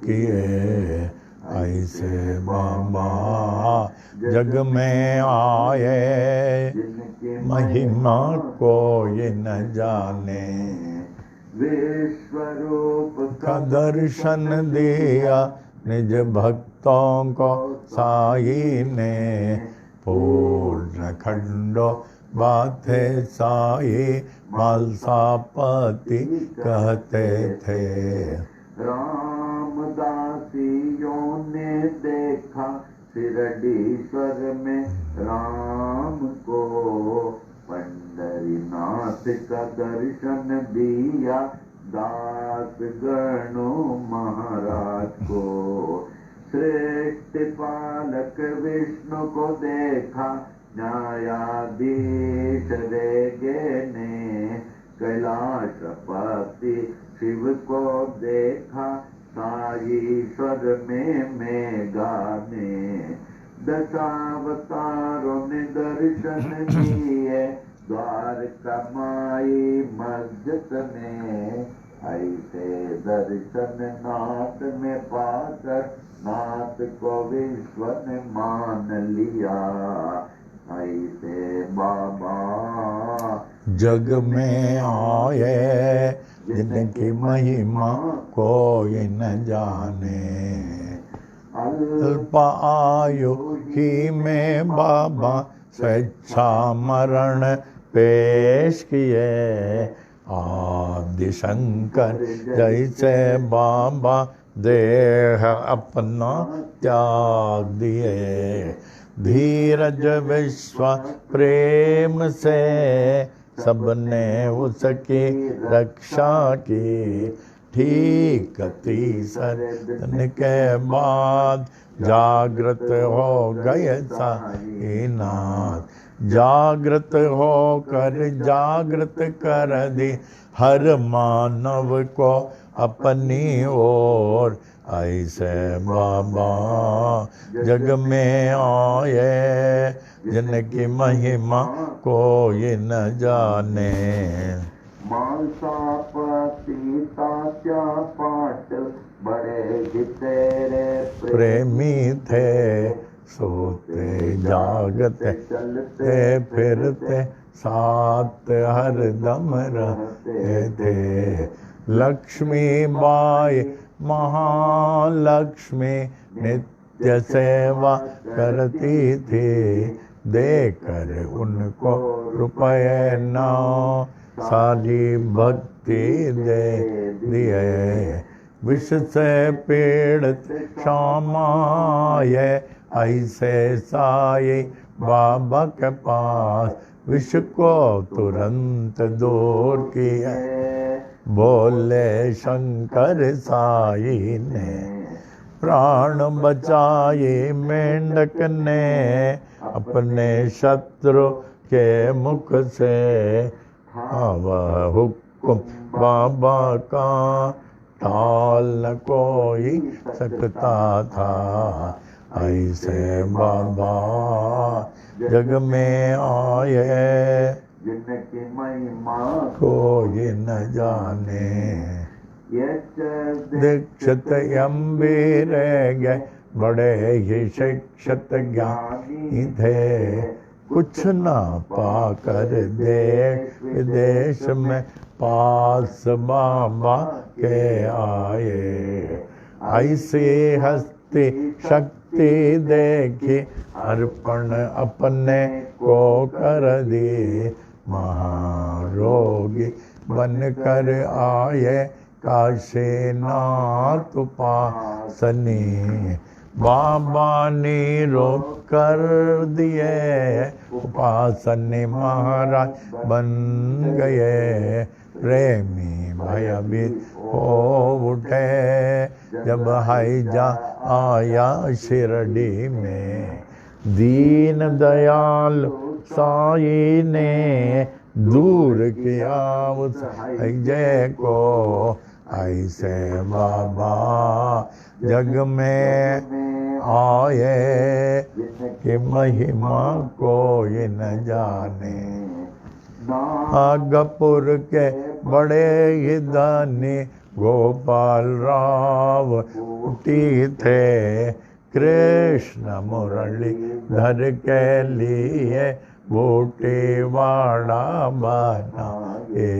A: किए। ऐसे बाबा जग में आए महिमा कोई न जाने।
C: विश्वरूप
A: का दर्शन दिया निज भक्तों को साई ने। पूर्ण खंडो बातें साई मालसापति कहते थे।
C: रामदासियों ने देखा शिरडीश्वर में राम को। पंढरीनाथ का दर्शन दिया दास गणो महाराज को। श्रेष्ठ पालक विष्णु को देखा न्यायाधीश रेगे ने। कैलाशपति शिव को देखा साईश्वर में मेघा ने। दशावतारों ने दर्शन दिए द्वारका माई मस्जिद में। ऐसे दर्शन नाथ में पाकर नाथ को विश्व ने मान लिया। ऐसे बाबा
A: जग में आए जिनकी महिमा कोई न जाने। अल्प आयु ही में बाबा स्वेच्छा मरण पेश किए। आदि शंकर जैसे बाबा देह अपना त्याग दिए। धीरज विश्वास प्रेम से सबने उसकी रक्षा की। ठीक 30 दिन के बाद जागृत हो गए साईनाथ। जागृत होकर जागृत कर दी हर मानव को अपनी ओर। ऐसे बाबा जग में आए जिनकी महिमा कोई न जाने।
C: मालसापति तात्या पाट बड़े ही तेरे
A: प्रेमी थे सोते जागते
C: चलते
A: फिरते साथ हरदम रहते थे। लक्ष्मी बाई महालक्ष्मी नित्य सेवा करती थी, देकर उनको रुपये 9 सारी भक्ति दे दिए। विष से पीड़ित श्यामाए ऐसे साई बाबा के पास, विष को तुरंत दूर किया बोले शंकर साई ने। प्राण बचाए मेंढक ने अपने शत्रु के मुख से, वह हुक्म बाबा का टाल न कोई सकता था। ऐसे बाबा जग में आए
C: जिनकी महिमा
A: कोई न जाने। दीक्षित गंभीर गए बड़े ही शिक्षित ज्ञानी थे, कुछ न पाकर देश विदेश में पास बाबा के आए। ऐसी हस्ती शक्ति देखी अर्पण अपने को कर दिए, महारोगी बनकर आए काशीनाथ उपासनी। बाबा ने रोक कर दिए उपासनी महाराज बन गए। प्रेमी भयभीत हो उठे जब हैजा आया शिरडी में। दीन दयाल साई ने दूर किया उस हैजे को। ऐसे बाबा जग में आए कि महिमा कोई न जाने। नागपुर के बड़े ही दानी गोपाल राव उठी थे, कृष्ण मुरली धर के लिए बूटीवाड़ा बनाए।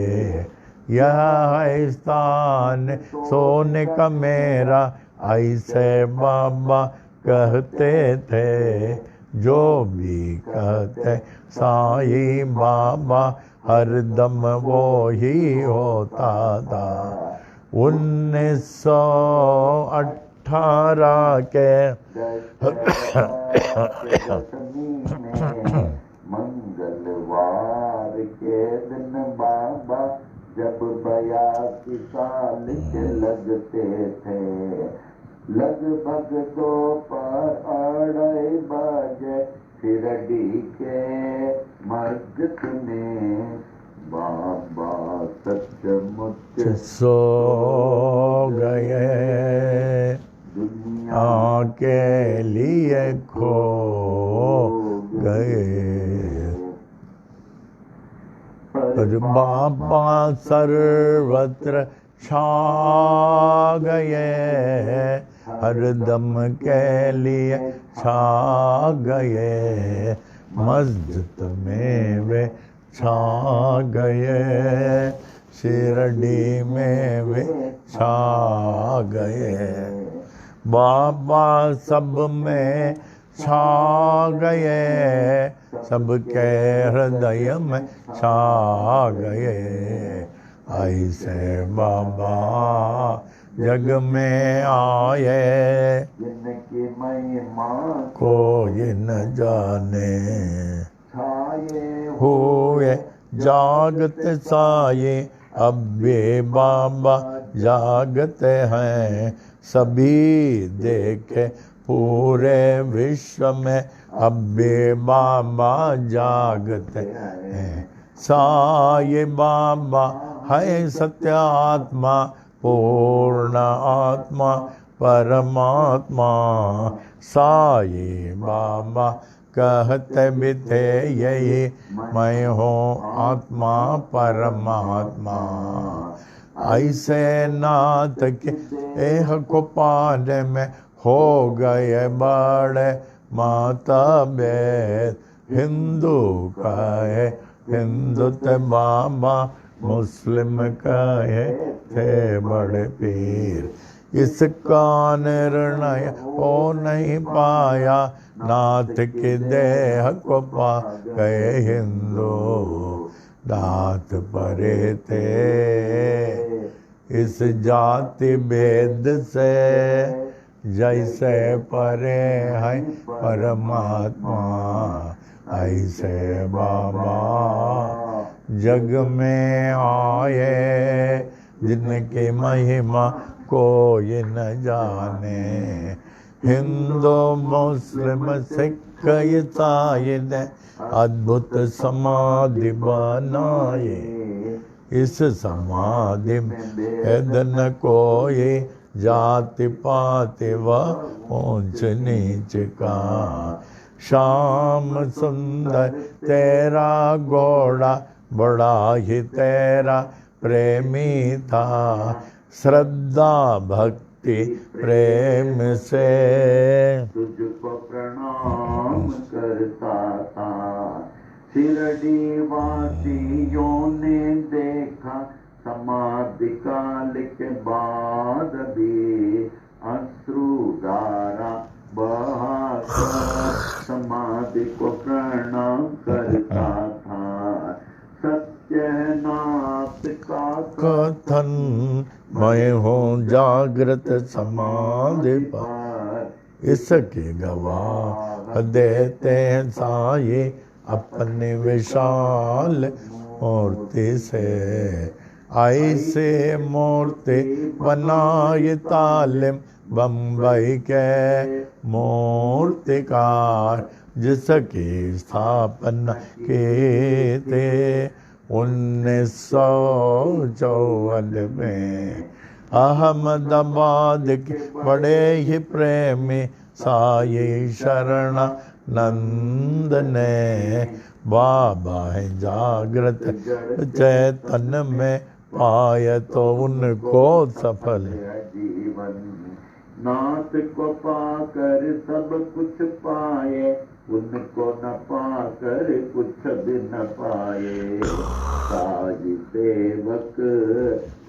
A: यह है स्थान सोने का मेरा, ऐसे बाबा कहते थे। जो भी कहते साई बाबा हरदम वो ही होता था। 1918 के
C: मंगलवार के दिन बाबा जब 82 साल के लगते थे, लगभग दोपहर 2:30 बजे शिरडी के मस्जिद में बाबा सचमुच
A: सो गए,
C: दुनिया
A: के लिए खो गए। पर बाबा सर्वत्र छा गए, हरदम के लिए छा गए। मस्जिद में वे छा गए, शिरडी में वे छा गए। बाबा सब में छा गए, सबके हृदय में छा गए। ऐसे बाबा जग में आए,
C: जिनकी महिमा
A: कोई न जाने।
C: छाए
A: हुए जागते साये, अब भी बाबा जागते हैं। सभी देखे पूरे विश्व में, अब भी बाबा जागते हैं। साये बाबा है सत्य आत्मा, पूर्ण आत्मा परमात्मा। साई बाबा कहते भी थे यही, मैं हूँ आत्मा परमात्मा। ऐसे नाथ के एह को पाने में हो गए बड़े माता बेद हिंदू का है, हिंदू ते बाबा मुस्लिम का है, थे बड़े पीर। इसका निर्णय हो नहीं पाया, नाथ की देह को पा गए हिंदू। नाथ परे थे इस जाति भेद से, जैसे परे है परमात्मा, ऐसे बाबा जग में आए, जिनकी महिमा कोई न जाने। हिंदू मुस्लिम सिख ईसाई ने अद्भुत समाधि बनाए, इस समाधि में भेद न कोई, जाति पाति व ऊंच नीच का। श्याम सुंदर तेरा घोड़ा, बड़ा ही तेरा प्रेमी था, श्रद्धा भक्ति प्रेम से
C: तुझको प्रणाम करता था। शिरडी वासियों ने देखा, समाधि काल के बाद भी अश्रुधारा बहाकर समाधि को प्रणाम करता था। सत्यनाथ का
A: कथन, मैं हूँ जागृत समाधि पर, इसके गवाह देते हैं साये अपने विशाल मूर्ति से। ऐसे मूर्ति बनाई तालिम बम्बई के मूर्तिकार, जिसकी स्थापना की थे 1954 में। अहमदाबाद के बड़े ही प्रेमी साई शरणानंद ने, बाबा है जागृत चैतन्य में, पाया तो उनको सफल
C: जीवन। नाथ को पाकर सब कुछ पाए, उनको न पाकर कुछ भी न पाए। साई सेवक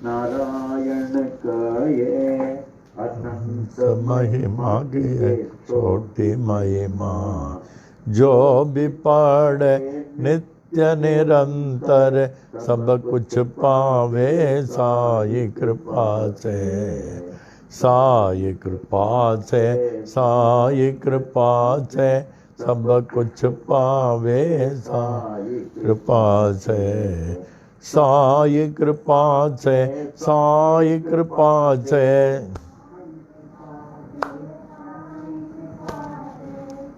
C: नारायण कहे, अनंत
A: महिमा की है छोटी महिमा। जो भी पढ़े नित्य निरंतर, सब कुछ पावे साई कृपा से। साई कृपा से, साई कृपा से, सब कुछ पावे साई कृपा से। साई कृपा से, साई कृपा से,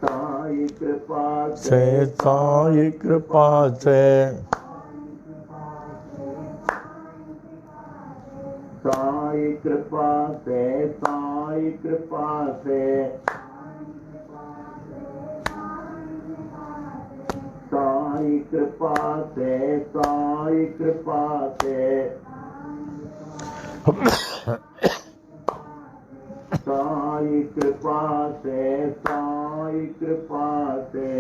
C: साई कृपा
A: से साई कृपा से,
C: साई कृपा से, साई कृपा से, साई कृपा से, साई कृपा से, साई कृपा से, साई कृपा से।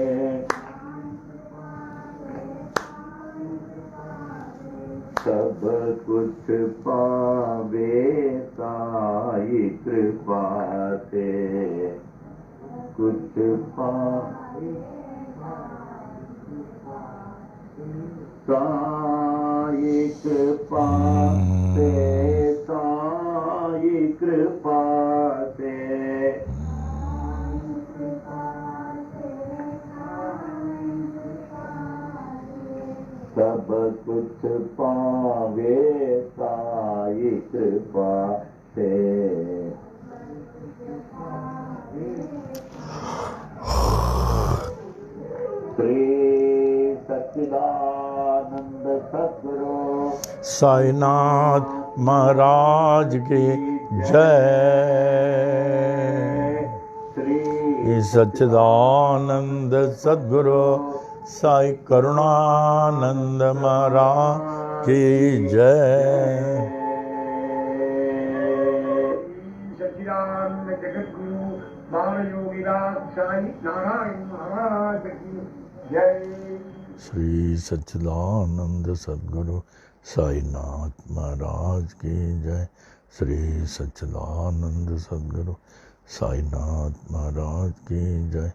C: सब कुछ पावे साई कृपा से, कुछ पावे साई कृपा से, साई कृपा से। सब कुछ पावे साई कृपा से। श्री सच्चिदानंद सद्गुरु
A: साईनाथ महाराज की जय।
C: श्री
A: सच्चिदानंद सद्गुरु साई करुणानंद महाराज की जय।
D: सच्चिदानंद जगत गुरु बाल योगीराज साई
C: नारायण महाराज की जय।
A: श्री सच्चिदानंद सद्गुरु साईनाथ महाराज की जय। श्री सच्चिदानंद सद्गुरु साईनाथ महाराज की जय।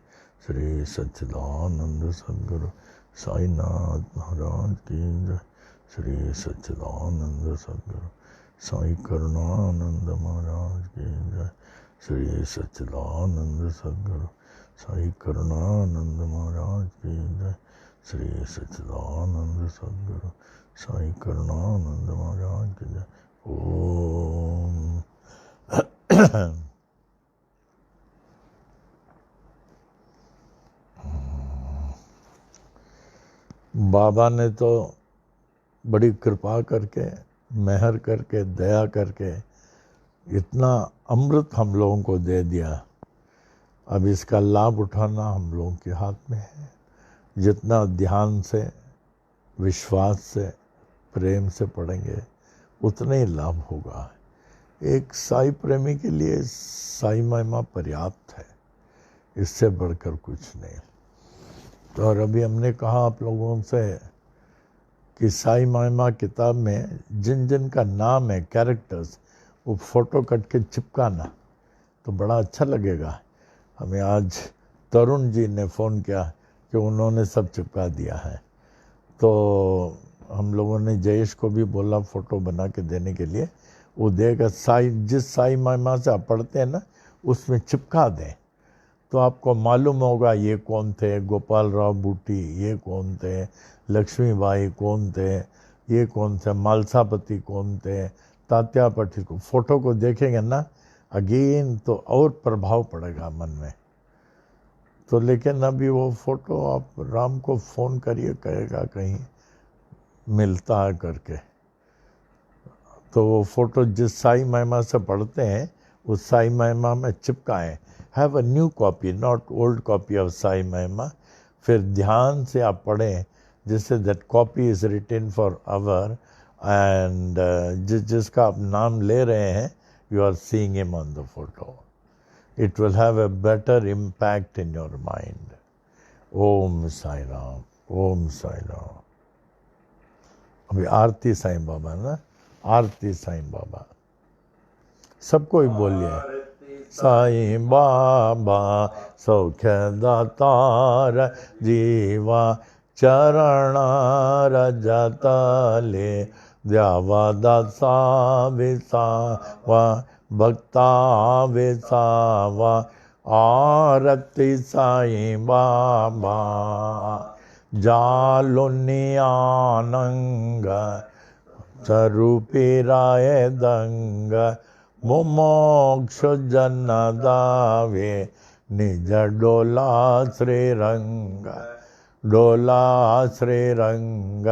A: श्री सच्चिदानंद सद्गुरु साईनाथ महाराज की जय। श्री सच्चिदानंद सद्गुरु साई करुणानंद महाराज की जय। श्री सच्चिदानंद सद्गुरु साई करुणानंद महाराज की जय। श्री सच्चिदानंद सद्गुरु साई करुणानंद महाराज की जय। ओम बाबा ने तो बड़ी कृपा करके, मेहर करके, दया करके इतना अमृत हम लोगों को दे दिया। अब इसका लाभ उठाना हम लोगों के हाथ में है। जितना ध्यान से, विश्वास से, प्रेम से पढ़ेंगे उतना ही लाभ होगा। एक साई प्रेमी के लिए साई महिमा पर्याप्त है, इससे बढ़कर कुछ नहीं। तो और अभी हमने कहा आप लोगों से कि साई महिमा किताब में जिन जिन का नाम है, कैरेक्टर्स, वो फोटो कट के चिपकाना तो बड़ा अच्छा लगेगा। हमें आज तरुण जी ने फ़ोन किया कि उन्होंने सब चिपका दिया है। तो हम लोगों ने जयेश को भी बोला फ़ोटो बना के देने के लिए। वो देगा, साई जिस साई महिमा से आप पढ़ते हैं ना उसमें चिपका दें तो आपको मालूम होगा ये कौन थे। गोपाल राव बूटी ये कौन थे, लक्ष्मीबाई कौन थे, ये कौन थे, मालसापति कौन थे, तात्या पठी को। फ़ोटो को देखेंगे ना अगेन तो और प्रभाव पड़ेगा मन में। तो लेकिन अभी वो फ़ोटो आप राम को फ़ोन करिए, कहेगा कहीं मिलता है करके। तो वो फ़ोटो जिस साई महिमा से पढ़ते हैं उस साई महिमा में चिपकाएं। Have a new copy, not old copy of Sai Mahima. फिर ध्यान से आप पढ़ें जिससे that copy is written for our and जिसका आप नाम ले रहे हैं you are seeing him on the photo. It will have a better impact in your mind. Om Sai Ram, Om Sai Ram. अभी आरती साईं बाबा ना, आरती साईं बाबा सबको ही बोलिए। साईं बाबा सौख्य दातार जीवा चरण रजतले द्यावा दासा विसावा भक्ता विसावा आरती साईं बाबा जालुनियानंग स्वरूपिराय दंग मुमोक्ष जन दावे निज डोला श्रीरंग डोला श्रीरंग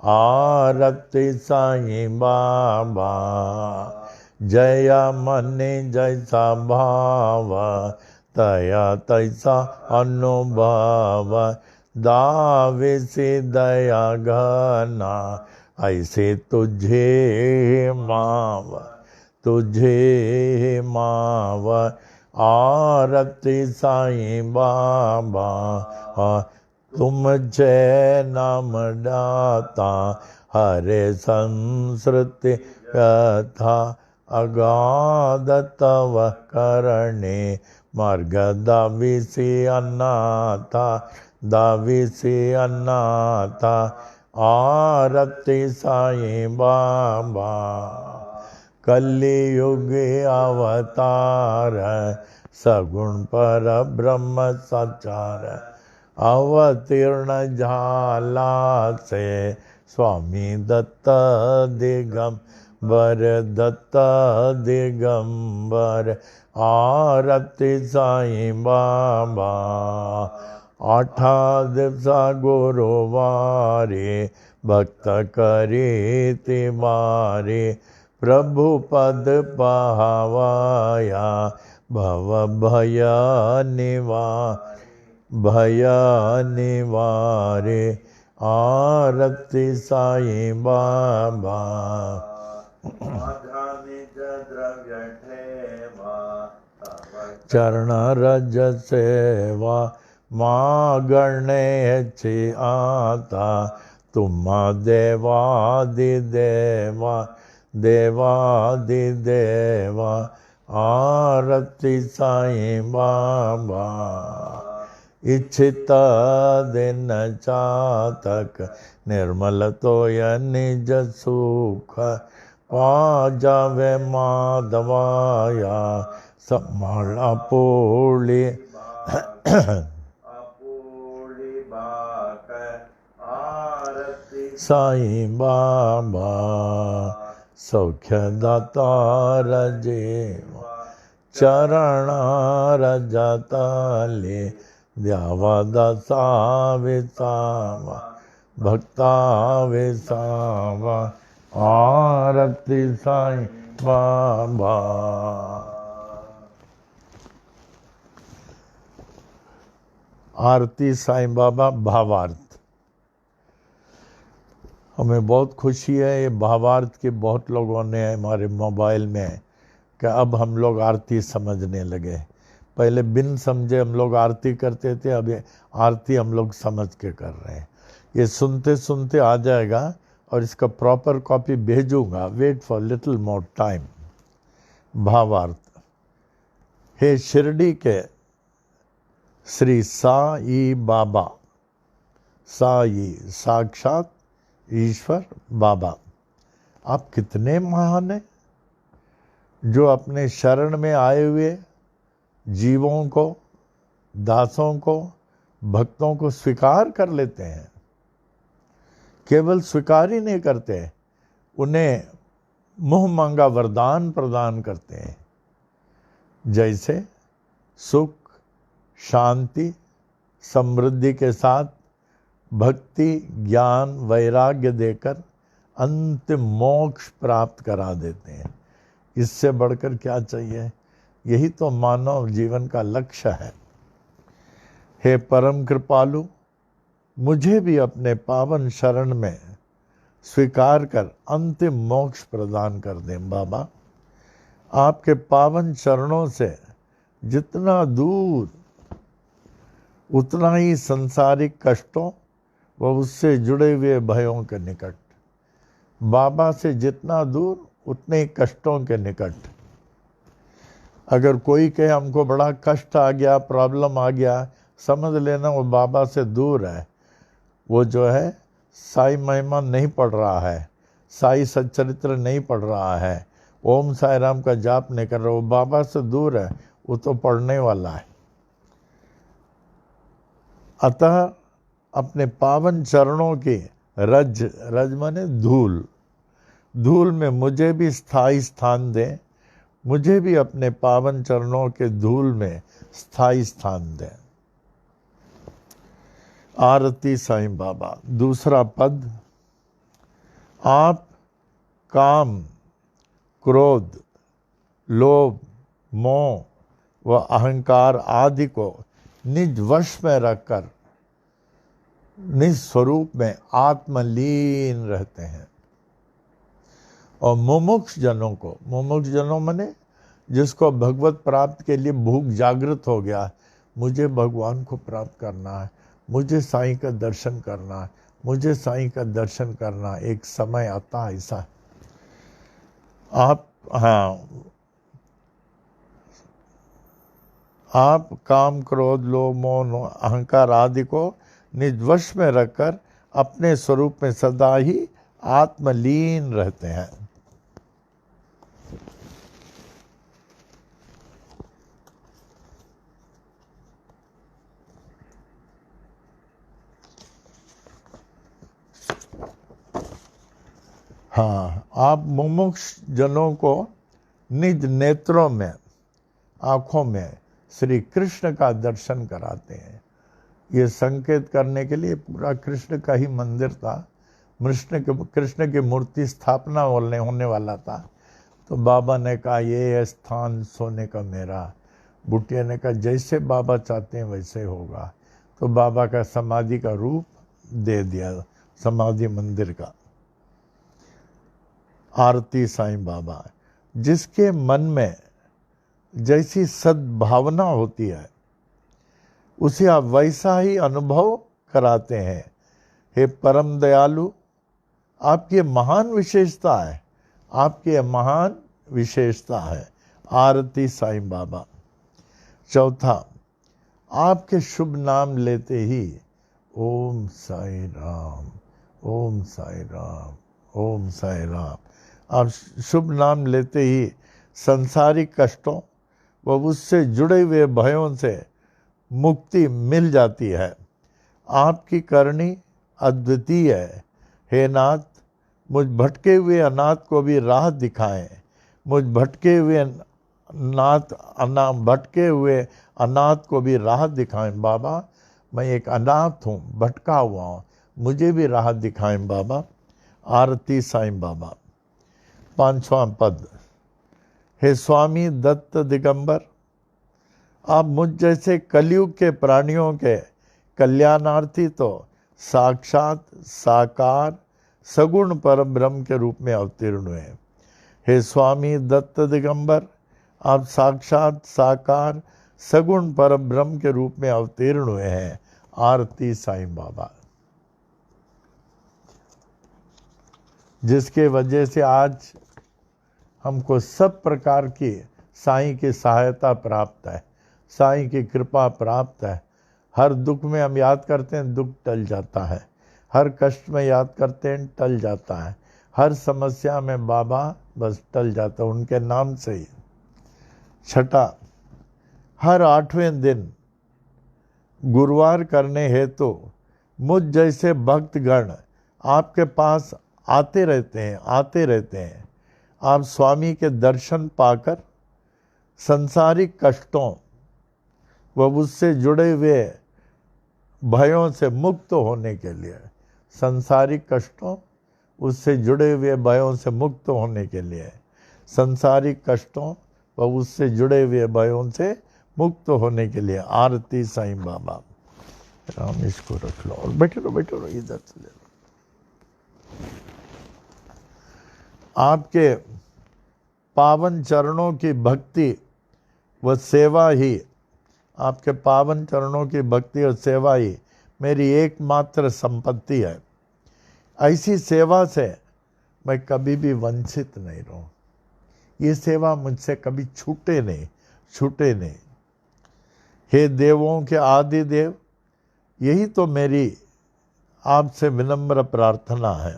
A: आरती साईं बाबा जय मन जैसा भाव तया तैसा अनुभव दावे से दया घना ऐसे तुझे माव तुझे माव आरती साईं बाबा तुम जय नाम दाता हरे संस्कृति कथा अगाध तव करणे मार्ग दाविसी अनाथा दाविसी अनाथा आरती साईं बाबा कलियुग अवतार सगुण पर ब्रह्म सचार अवतीर्ण झाला से स्वामी दत्त दिगंबर दत्त दिगंबर आरती साईं बाबा आठा दिवसा गुरुवारे भक्त करे तिवारे प्रभु पद पावाया भव भय निवारे आरती साईं बाबा चरण रज सेवा माँ गणेश आता तुम देवादि देवा देवादिदेवा आरती साईं बाबा इच्छित दिन चातक निर्मल तोय निज सुख पा जावे माधवाया समाला पोली साईं बाबा सौख्य दातार जेवा चरणार जाताले द्यावा दासा विसावा भक्ता विसावा आरती साईं बाबा। आरती साईं बाबा भावार्थ। हमें बहुत खुशी है, ये भावार्थ के बहुत लोगों ने हमारे मोबाइल में कि अब हम लोग आरती समझने लगे। पहले बिन समझे हम लोग आरती करते थे, अब ये आरती हम लोग समझ के कर रहे हैं। ये सुनते सुनते आ जाएगा और इसका प्रॉपर कॉपी भेजूंगा। Wait for little more time. भावार्थ। हे शिरडी के श्री साई बाबा, साई साक्षात ईश्वर बाबा, आप कितने महान हैं जो अपने शरण में आए हुए जीवों को, दासों को, भक्तों को स्वीकार कर लेते हैं। केवल स्वीकार ही नहीं करते, उन्हें मुंह मांगा वरदान प्रदान करते हैं। जैसे सुख, शांति, समृद्धि के साथ भक्ति, ज्ञान, वैराग्य देकर अंतिम मोक्ष प्राप्त करा देते हैं। इससे बढ़कर क्या चाहिए? यही तो मानव जीवन का लक्ष्य है। हे परम कृपालु, मुझे भी अपने पावन शरण में स्वीकार कर अंतिम मोक्ष प्रदान कर दें बाबा। आपके पावन चरणों से जितना दूर उतना ही सांसारिक कष्टों व उससे जुड़े हुए भयों के निकट। बाबा से जितना दूर उतने ही कष्टों के निकट। अगर कोई कहे हमको बड़ा कष्ट आ गया, प्रॉब्लम आ गया, समझ लेना वो बाबा से दूर है। वो जो है साई महिमा नहीं पढ़ रहा है, साई सच्चरित्र नहीं पढ़ रहा है, ओम साई राम का जाप नहीं कर रहा, वो बाबा से दूर है, वो तो पढ़ने वाला है। अतः अपने पावन चरणों की रज, रज माने धूल, धूल में मुझे भी स्थायी स्थान दें। मुझे भी अपने पावन चरणों के धूल में स्थायी स्थान दें। आरती साईं बाबा। दूसरा पद। आप काम, क्रोध, लोभ, मोह व अहंकार आदि को निज वश में रखकर निज स्वरूप में आत्मलीन रहते हैं। और मुमुक्ष जनों को, मुमुक्ष जनों माने जिसको भगवत प्राप्त के लिए भूख जागृत हो गया, मुझे भगवान को प्राप्त करना है, मुझे साईं का दर्शन करना है, मुझे साईं का दर्शन करना, एक समय आता है ऐसा। आप काम, क्रोध, लोभ, मोह, अहंकार आदि को निज वश में रखकर अपने स्वरूप में सदा ही आत्मलीन रहते हैं। हाँ, आप मुमुक्ष जनों को निज नेत्रों में, आँखों में श्री कृष्ण का दर्शन कराते हैं। ये संकेत करने के लिए पूरा कृष्ण का ही मंदिर था। कृष्ण की मूर्ति स्थापना होने वाला था, तो बाबा ने कहा ये स्थान सोने का मेरा। बुटिया ने कहा जैसे बाबा चाहते हैं वैसे होगा। तो बाबा का समाधि का रूप दे दिया, समाधि मंदिर का। आरती साईं बाबा। जिसके मन में जैसी सद्भावना होती है उसे आप वैसा ही अनुभव कराते हैं। हे परम दयालु, आपकी ये महान विशेषता है, आपकी ये महान विशेषता है। आरती साईं बाबा। चौथा, आपके शुभ नाम लेते ही ओम साई राम, ओम साई राम, ओम साई राम, आप शुभ नाम लेते ही संसारिक कष्टों व उससे जुड़े हुए भयों से मुक्ति मिल जाती है। आपकी करनी अद्वितीय है। हे नाथ, मुझ भटके हुए अनाथ को भी राह दिखाएं। मुझ भटके हुए अनाथ को भी राह दिखाएं। बाबा, मैं एक अनाथ हूँ, भटका हुआ हूँ, मुझे भी राह दिखाएं बाबा। आरती साईं बाबा। 5वां पद। हे स्वामी दत्त दिगंबर, आप मुझ जैसे कलयुग के प्राणियों के कल्याणार्थी तो साक्षात साकार सगुण परम ब्रह्म के रूप में अवतीर्ण हुए। हे स्वामी दत्त दिगंबर, आप साक्षात साकार सगुण परम ब्रह्म के रूप में अवतीर्ण हुए हैं। आरती साईं बाबा। जिसके वजह से आज हमको सब प्रकार की साईं की सहायता प्राप्त है, साईं की कृपा प्राप्त है। हर दुख में हम याद करते हैं, दुख टल जाता है। हर कष्ट में याद करते हैं, टल जाता है। हर समस्या में बाबा बस टल जाता है उनके नाम से ही। छठा, हर 8वें दिन गुरुवार करने हेतु मुझ जैसे भक्तगण आपके पास आते रहते हैं। आप स्वामी के दर्शन पाकर संसारिक कष्टों व उससे जुड़े हुए भयों से मुक्त होने के लिए, संसारिक कष्टों उससे जुड़े हुए भयों से मुक्त होने के लिए, संसारिक कष्टों व उससे जुड़े हुए भयों से मुक्त होने के लिए। आरती साईं बाबा। राम, इसको रख लो और बैठे रहो, इधर से ले लो। आपके पावन चरणों की भक्ति व सेवा ही, आपके पावन चरणों की भक्ति और सेवा ही मेरी एकमात्र संपत्ति है। ऐसी सेवा से मैं कभी भी वंचित नहीं रहूं। ये सेवा मुझसे कभी छूटे नहीं। हे देवों के आदि देव, यही तो मेरी आपसे विनम्र प्रार्थना है।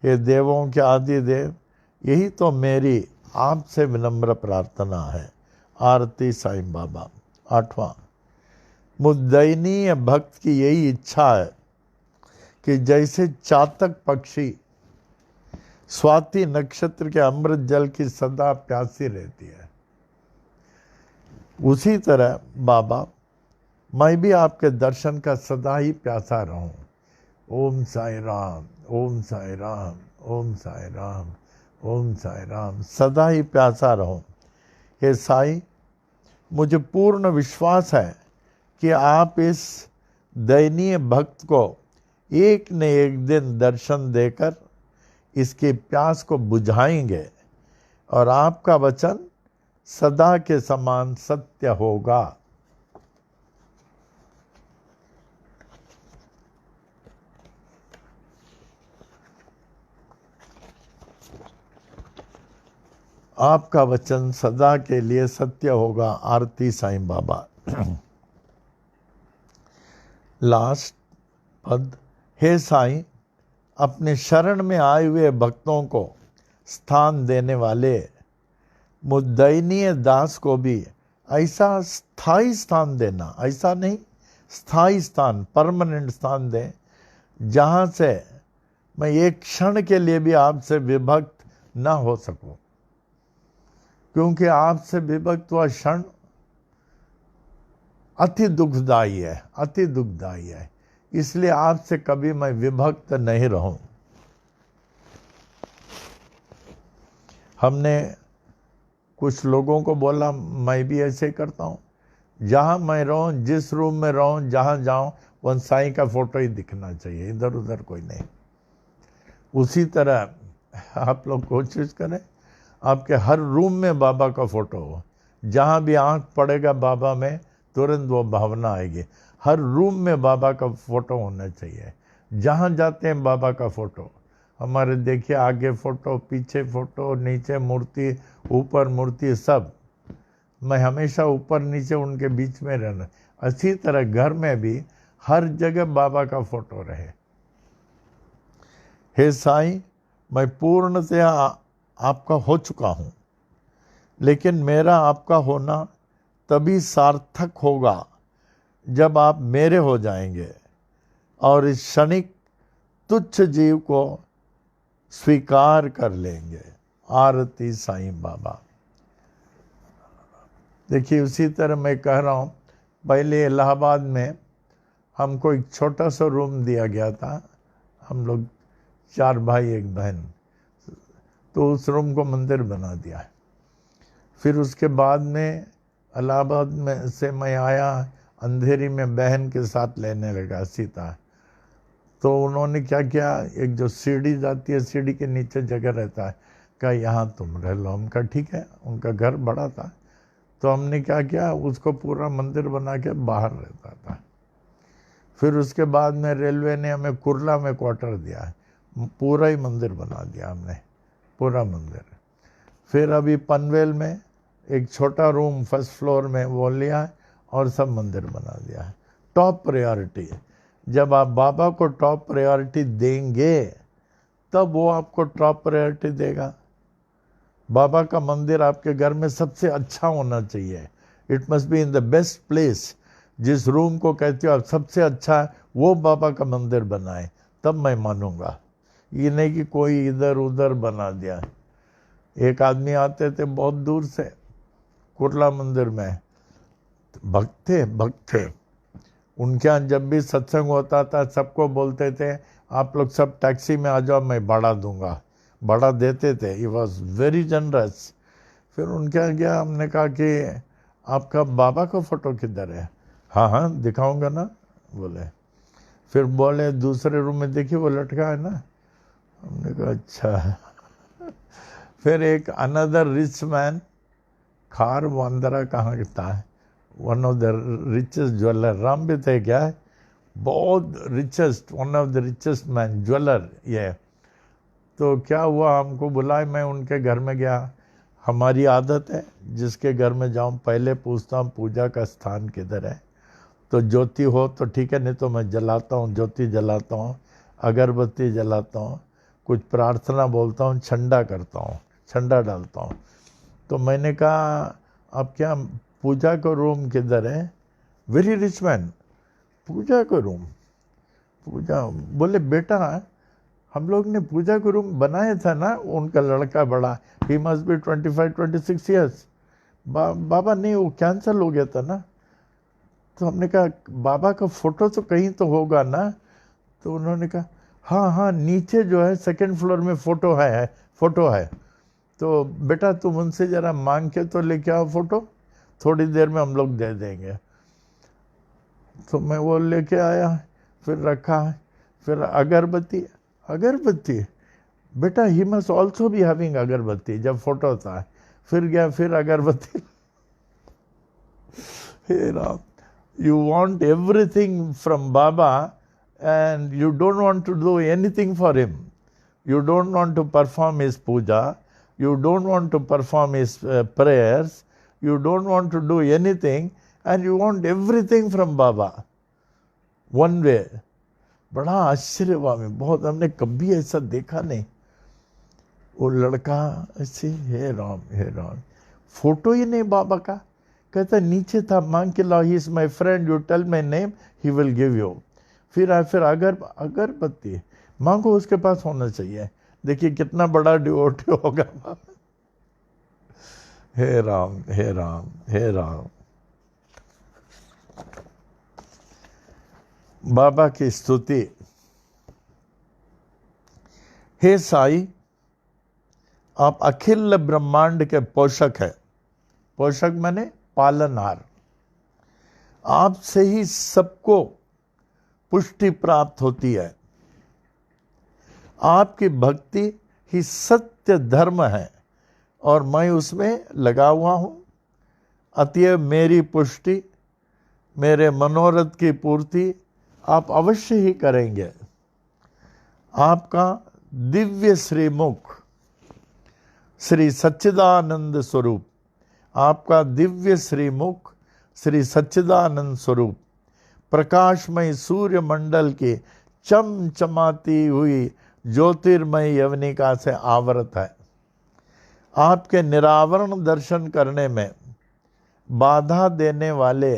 A: हे देवों के आदि देव, यही तो मेरी आपसे विनम्र प्रार्थना है। आरती साईं बाबा। 8वां, मुझ दयनीय भक्त की यही इच्छा है कि जैसे चातक पक्षी स्वाति नक्षत्र के अमृत जल की सदा प्यासी रहती है, उसी तरह बाबा मैं भी आपके दर्शन का सदा ही प्यासा रहूं। ओम साई राम, ओम साई राम, ओम साई राम, ओम साई राम, सदा ही प्यासा रहूं। हे साईं, मुझे पूर्ण विश्वास है कि आप इस दयनीय भक्त को एक न एक दिन दर्शन देकर इसकी प्यास को बुझाएंगे और आपका वचन सदा के समान सत्य होगा। आपका वचन सदा के लिए सत्य होगा। आरती साईं बाबा। लास्ट पद। हे साईं, अपने शरण में आए हुए भक्तों को स्थान देने वाले मुझ दयनीय दास को भी ऐसा स्थायी स्थान देना, ऐसा नहीं, स्थायी स्थान, परमानेंट स्थान दें, जहाँ से मैं एक क्षण के लिए भी आपसे विभक्त ना हो सकूं। क्योंकि आपसे विभक्त हुआ क्षण अति दुखदायी है, अति दुखदायी है। इसलिए आपसे कभी मैं विभक्त नहीं रहूं। हमने कुछ लोगों को बोला, मैं भी ऐसे करता हूं, जहां मैं रहूं, जिस रूम में रहूं, जहां जाऊं, वह साईं का फोटो ही दिखना चाहिए, इधर उधर कोई नहीं। उसी तरह आप लोग कोशिश करें आपके हर रूम में बाबा का फोटो हो, जहाँ भी आंख पड़ेगा बाबा में, तुरंत वो भावना आएगी। हर रूम में बाबा का फोटो होना चाहिए, जहाँ जाते हैं बाबा का फोटो। हमारे देखिए आगे फोटो, पीछे फोटो, नीचे मूर्ति, ऊपर मूर्ति, सब। मैं हमेशा ऊपर नीचे उनके बीच में रहना। इसी तरह घर में भी हर जगह बाबा का फोटो रहे। हे साईं, मैं पूर्णतया आपका हो चुका हूँ, लेकिन मेरा आपका होना तभी सार्थक होगा जब आप मेरे हो जाएंगे और इस क्षणिक तुच्छ जीव को स्वीकार कर लेंगे। आरती साईं बाबा। देखिए उसी तरह मैं कह रहा हूँ, पहले इलाहाबाद में हमको एक छोटा सा रूम दिया गया था, हम लोग 4 भाई 1 बहन, तो उस रूम को मंदिर बना दिया है। फिर उसके बाद में इलाहाबाद में से मैं आया, अंधेरी में बहन के साथ लेने लगा सीता। तो उन्होंने क्या किया, एक जो सीढ़ी जाती है, सीढ़ी के नीचे जगह रहता है, कहा यहाँ तुम रह लो। हम कहा ठीक है, उनका घर बड़ा था, तो हमने क्या किया, उसको पूरा मंदिर बना के बाहर रहता था। फिर उसके बाद में रेलवे ने हमें कुर्ला में क्वार्टर दिया है, पूरा ही मंदिर बना दिया हमने, पूरा मंदिर। फिर अभी पनवेल में एक छोटा रूम फर्स्ट फ्लोर में वो लिया है और सब मंदिर बना दिया है। Top priority. जब आप बाबा को टॉप प्रायोरिटी देंगे तब वो आपको टॉप प्रायोरिटी देगा। बाबा का मंदिर आपके घर में सबसे अच्छा होना चाहिए। It must be in the best place. जिस रूम को कहते हो आप सबसे अच्छा है, वो बाबा का मंदिर बनाए, तब मैं मानूंगा। ये नहीं कि कोई इधर उधर बना दिया। एक आदमी आते थे बहुत दूर से कुर्ला मंदिर में, भक्त थे। उनके यहाँ जब भी सत्संग होता था सबको बोलते थे आप लोग सब टैक्सी में आ जाओ, मैं भाड़ा दूंगा, भाड़ा देते थे। He was very generous. फिर उनके यहाँ गया, हमने कहा कि आपका बाबा का फोटो किधर है? हाँ हाँ दिखाऊंगा ना, बोले। फिर बोले दूसरे रूम में देखिए वो लटका है ना। हमने कहा अच्छा। फिर एक अनदर रिच मैन, खार वांदरा कहाँ था, one of the richest jeweller, Ram भी थे क्या है, बहुत richest, one of the richest man jeweller ये। तो क्या हुआ, हमको बुलाए, मैं उनके घर में गया। हमारी आदत है जिसके घर में जाऊं पहले पूछता हूँ पूजा का स्थान किधर है। तो ज्योति हो तो ठीक है, नहीं तो मैं जलाता हूँ, ज्योति जलाता हूँ, अगरबत्ती जलाता हूँ, कुछ प्रार्थना बोलता हूँ, छंडा करता हूँ, छंडा डालता हूँ। तो मैंने कहा अब क्या पूजा का रूम किधर है? वेरी रिच मैन, पूजा का रूम, पूजा। बोले बेटा हम लोग ने पूजा का रूम बनाया था ना, उनका लड़का बड़ा, ही मस्ट बी 25-26 ईयर्स। बाबा नहीं, वो कैंसिल हो गया था ना। तो हमने कहा बाबा का फोटो तो कहीं तो होगा ना। तो उन्होंने कहा हाँ हाँ नीचे जो है 2nd फ्लोर में फोटो है, फोटो है। तो बेटा तुम उनसे जरा मांग के तो लेके आओ फोटो, थोड़ी देर में हम लोग दे देंगे। तो मैं वो लेके आया, फिर रखा। फिर अगरबत्ती, अगरबत्ती बेटा he must also be having अगरबत्ती, जब फोटो था। फिर गया, फिर अगरबत्ती। हे Ram, you want everything from Baba and you don't want to do anything for him. You don't want to perform his puja. You don't want to perform his prayers. You don't want to do anything and you want everything from Baba. One way. बड़ा आश्चर्य हुआ मैं, बहुत, हमने कभी ऐसा देखा नहीं। वो लड़का ऐसे, हे राम हे राम, फोटो ही नहीं बाबा का। कहता नीचे था, मांग के लाओ, he is my friend, you tell my name, he will give you. फिर अगरबत्ती मांगो, उसके पास होना चाहिए। देखिए कितना बड़ा डिवोटी होगा। हे राम हे राम हे राम। बाबा की स्तुति। हे साई, आप अखिल ब्रह्मांड के पोषक है। पोषक माने पालनहार। आपसे ही सबको पुष्टि प्राप्त होती है। आपकी भक्ति ही सत्य धर्म है और मैं उसमें लगा हुआ हूं। अतएव मेरी पुष्टि, मेरे मनोरथ की पूर्ति आप अवश्य ही करेंगे। आपका दिव्य श्रीमुख श्री सच्चिदानंद स्वरूप, आपका दिव्य श्रीमुख श्री सच्चिदानंद स्वरूप प्रकाशमय सूर्य मंडल की चमचमाती हुई ज्योतिर्मय यवनिका से आवृत है। आपके निरावरण दर्शन करने में बाधा देने वाले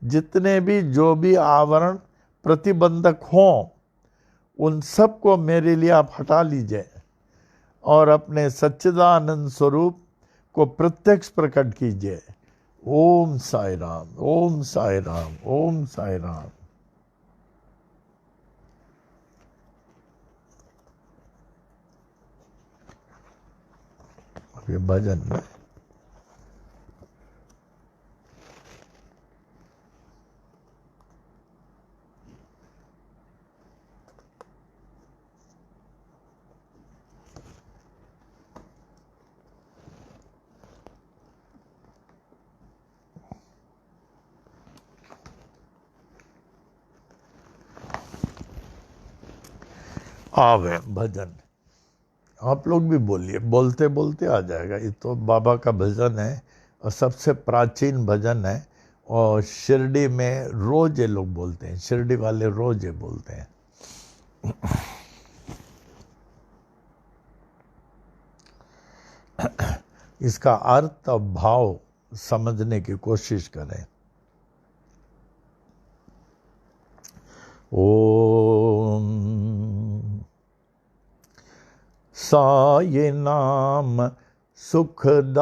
A: जितने भी जो भी आवरण प्रतिबंधक हों, उन सब को मेरे लिए आप हटा लीजिए और अपने सच्चिदानंद स्वरूप को प्रत्यक्ष प्रकट कीजिए। ओम साई राम, ओम साई राम, ओम साई राम। ये भजन में आवे भजन। आप लोग भी बोलिए, बोलते बोलते आ जाएगा। ये तो बाबा का भजन है और सबसे प्राचीन भजन है, और शिरडी में रोज ये लोग बोलते हैं, शिरडी वाले रोज ये बोलते हैं। इसका अर्थ और भाव समझने की कोशिश करें। ओम साई नाम सुखदाये,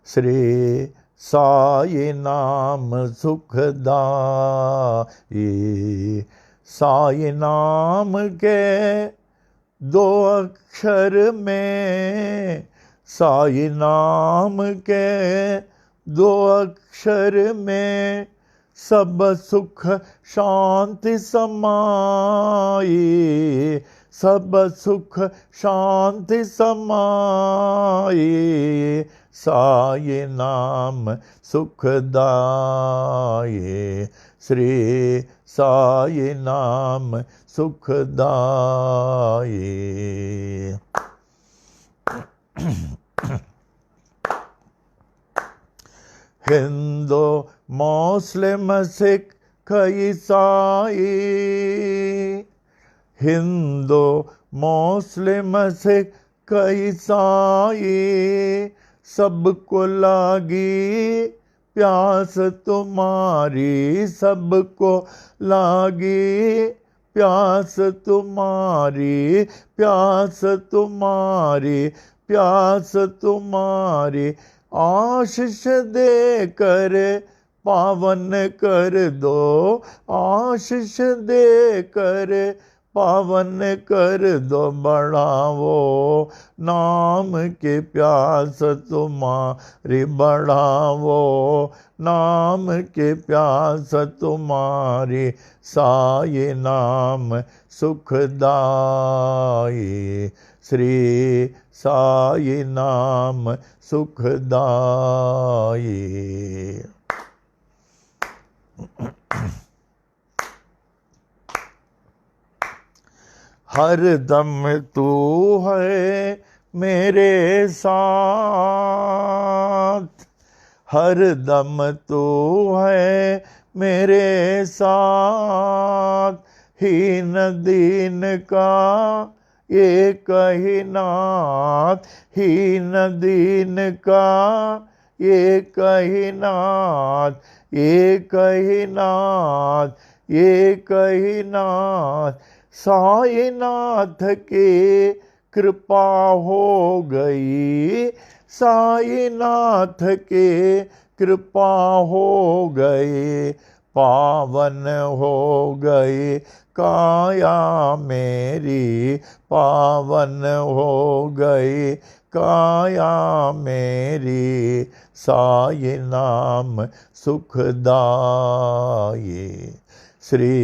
A: श्री साई नाम सुखदाये। साई नाम के दो अक्षर में, साई नाम के दो अक्षर में सब सुख शांति समाई, सब सुख शांति समाई। साई नाम सुखदाये, श्री साई नाम सुखदाये। हिंदू मुस्लिम सिख ईसाई, हिंदू मुस्लिम सिख ईसाई सबको लागी प्यास तुम्हारी, सबको लागी प्यास तुम्हारी, प्यास तुम्हारी, प्यास तुम्हारी। आशीष दे कर पावन कर दो, आशीष दे कर पावन कर दो। बढ़ावो नाम के प्यास तुम्हारी, बढ़ावो नाम के प्यास तुम्हारी। साई नाम सुखदाई, श्री साई नाम सुखदाई। हर दम तू है मेरे साथ, हर दम तू है मेरे साथ। हीन दीन का एक ही नाथ, हीन दीन का एक ही नाथ, एक ही नाथ, एक ही नाथ। साई नाथ के कृपा हो गई, साई नाथ के कृपा हो गई। पावन हो गई काया मेरी, पावन हो गई काया मेरी। साई नाम सुखदाई, श्री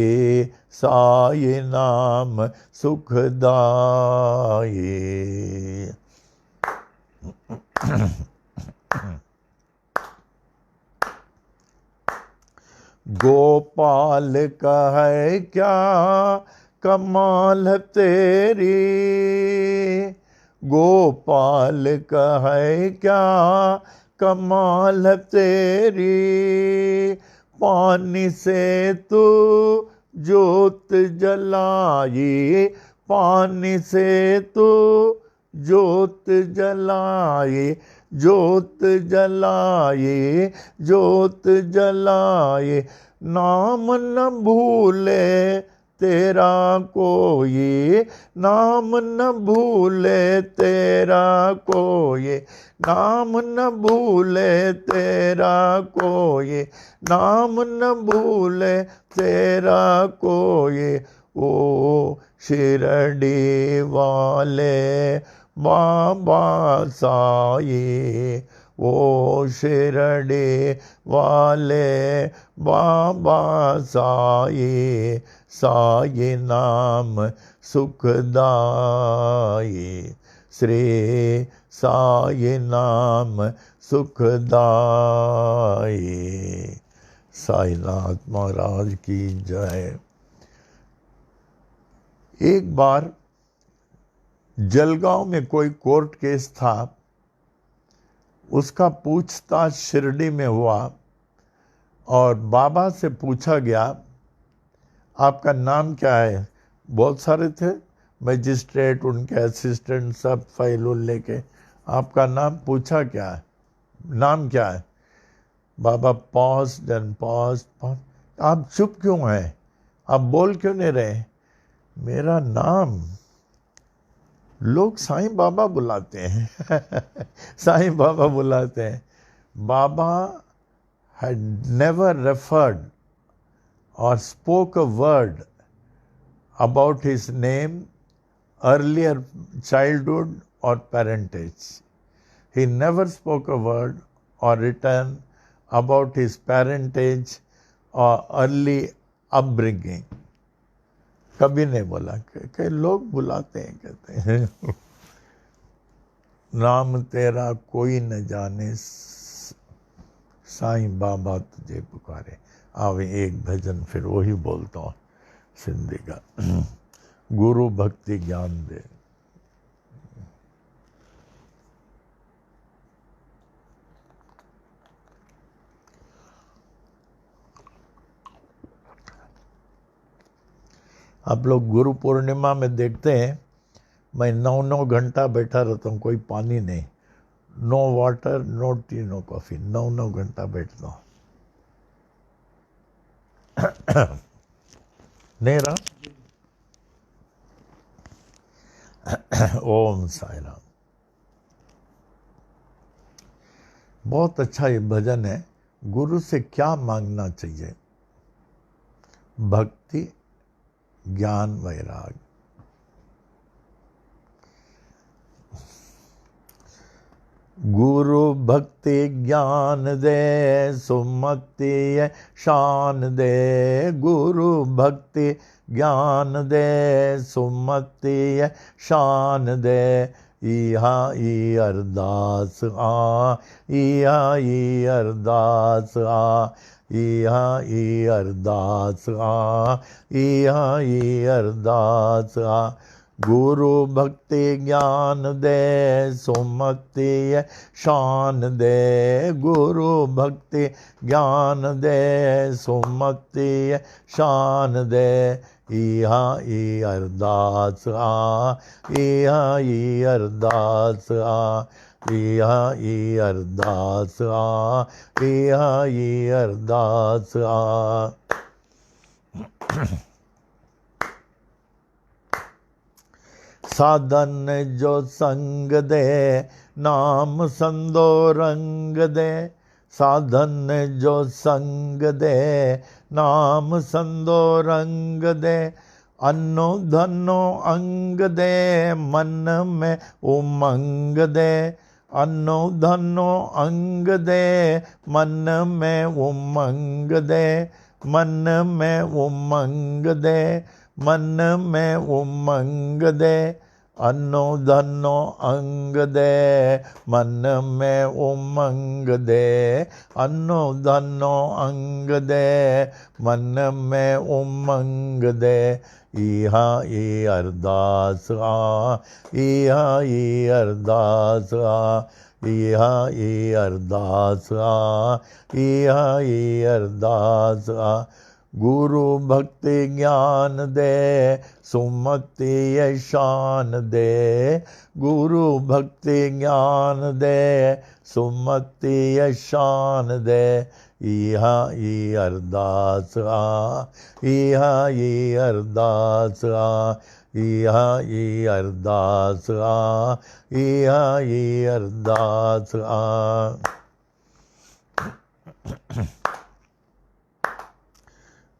A: साई नाम सुखदाई। गोपाल का है क्या कमाल है तेरी, गोपाल का है क्या कमाल है तेरी, पानी से तू ज्योत जलाई, पानी से तू ज्योत जलाए, ज्योत जलाए, ज्योत जलाए, नाम न भूले तेरा कोई, नाम न भूले तेरा कोई, नाम न भूले तेरा कोई, नाम न भूले तेरा कोई। ओ शिरडी वाले बाबा साई, ओ शिरडी वाले बाबा साई, साई नाम सुखदाई, श्री साई नाम सुखदाई। साईनाथ महाराज की जय। एक बार जलगांव में कोई कोर्ट केस था, उसका पूछताछ शिरडी में हुआ और बाबा से पूछा गया आपका नाम क्या है। बहुत सारे थे मजिस्ट्रेट, उनके असिस्टेंट, सब फाइल लेके आपका नाम पूछा क्या है, नाम क्या है। बाबा पॉज्ड एंड पॉज्ड, आप चुप क्यों हैं, आप बोल क्यों नहीं रहे। मेरा नाम लोग साईं बाबा बुलाते हैं साईं बाबा बुलाते हैं। बाबा had never referred or spoke a word about his name, earlier childhood or parentage. He never spoke a word or written about his parentage or early upbringing. कभी नहीं बोला। कई लोग बुलाते हैं, कहते हैं नाम तेरा कोई न जाने, साईं बाबा तुझे पुकारे। आवे एक भजन फिर वही बोलता हूँ सिंधी का, गुरु भक्ति ज्ञान दे। आप लोग गुरु पूर्णिमा में देखते हैं मैं 9 घंटा बैठा रहता हूँ, कोई पानी नहीं, no water, no tea, no coffee, 9 घंटा बैठता हूँ। नहीं रहा। ओम साई राम। बहुत अच्छा ये भजन है। गुरु से क्या मांगना चाहिए? भक्ति, ज्ञान, वैराग। गुरु भक्ति ज्ञान दे, सुमति शान दे, गुरु भक्ति ज्ञान दे, सुमति शान दे। इहा ई अरदास आ, इहा ई अरदास आ, इहा ई अरदास आ, इहा ई अरदास आ। गुरु भक्ति ज्ञान दे, सुमति शान दे, गुरु भक्ति ज्ञान दे, सुमति शान दे। इहा ई अरदास आ, इहा ई अरदास आ, इहा ई अरदास आ, इहा ई अरदास आ। साधन जो संग दे, नाम संदो रंग दे, साधन जो संग दे, नाम संदो रंग दे। अन्नो धनो अंग दे, मन में उमंग दे, अन्नो धनो अंग दे, मन में उमंग दे, मन में उमंग दे, मन में उमंग दे। अन्नो धनो अंग दे, मन में उमंग दे। अन्नो धनो अंग दे, मन में उमंग दे। इहा ई अरदास आ, इहा ई अरदास आ, इहा ई अरदास आ, इहा ई अरदास आ। गुरु भक्ति ज्ञान दे, सुमति शान दे। गुरु भक्ति ज्ञान दे, सुमति शान दे। इहा ई अरदास आ, इहा ई अरदास आ, इहा ई अरदास आ, इहा ई अरदास आ।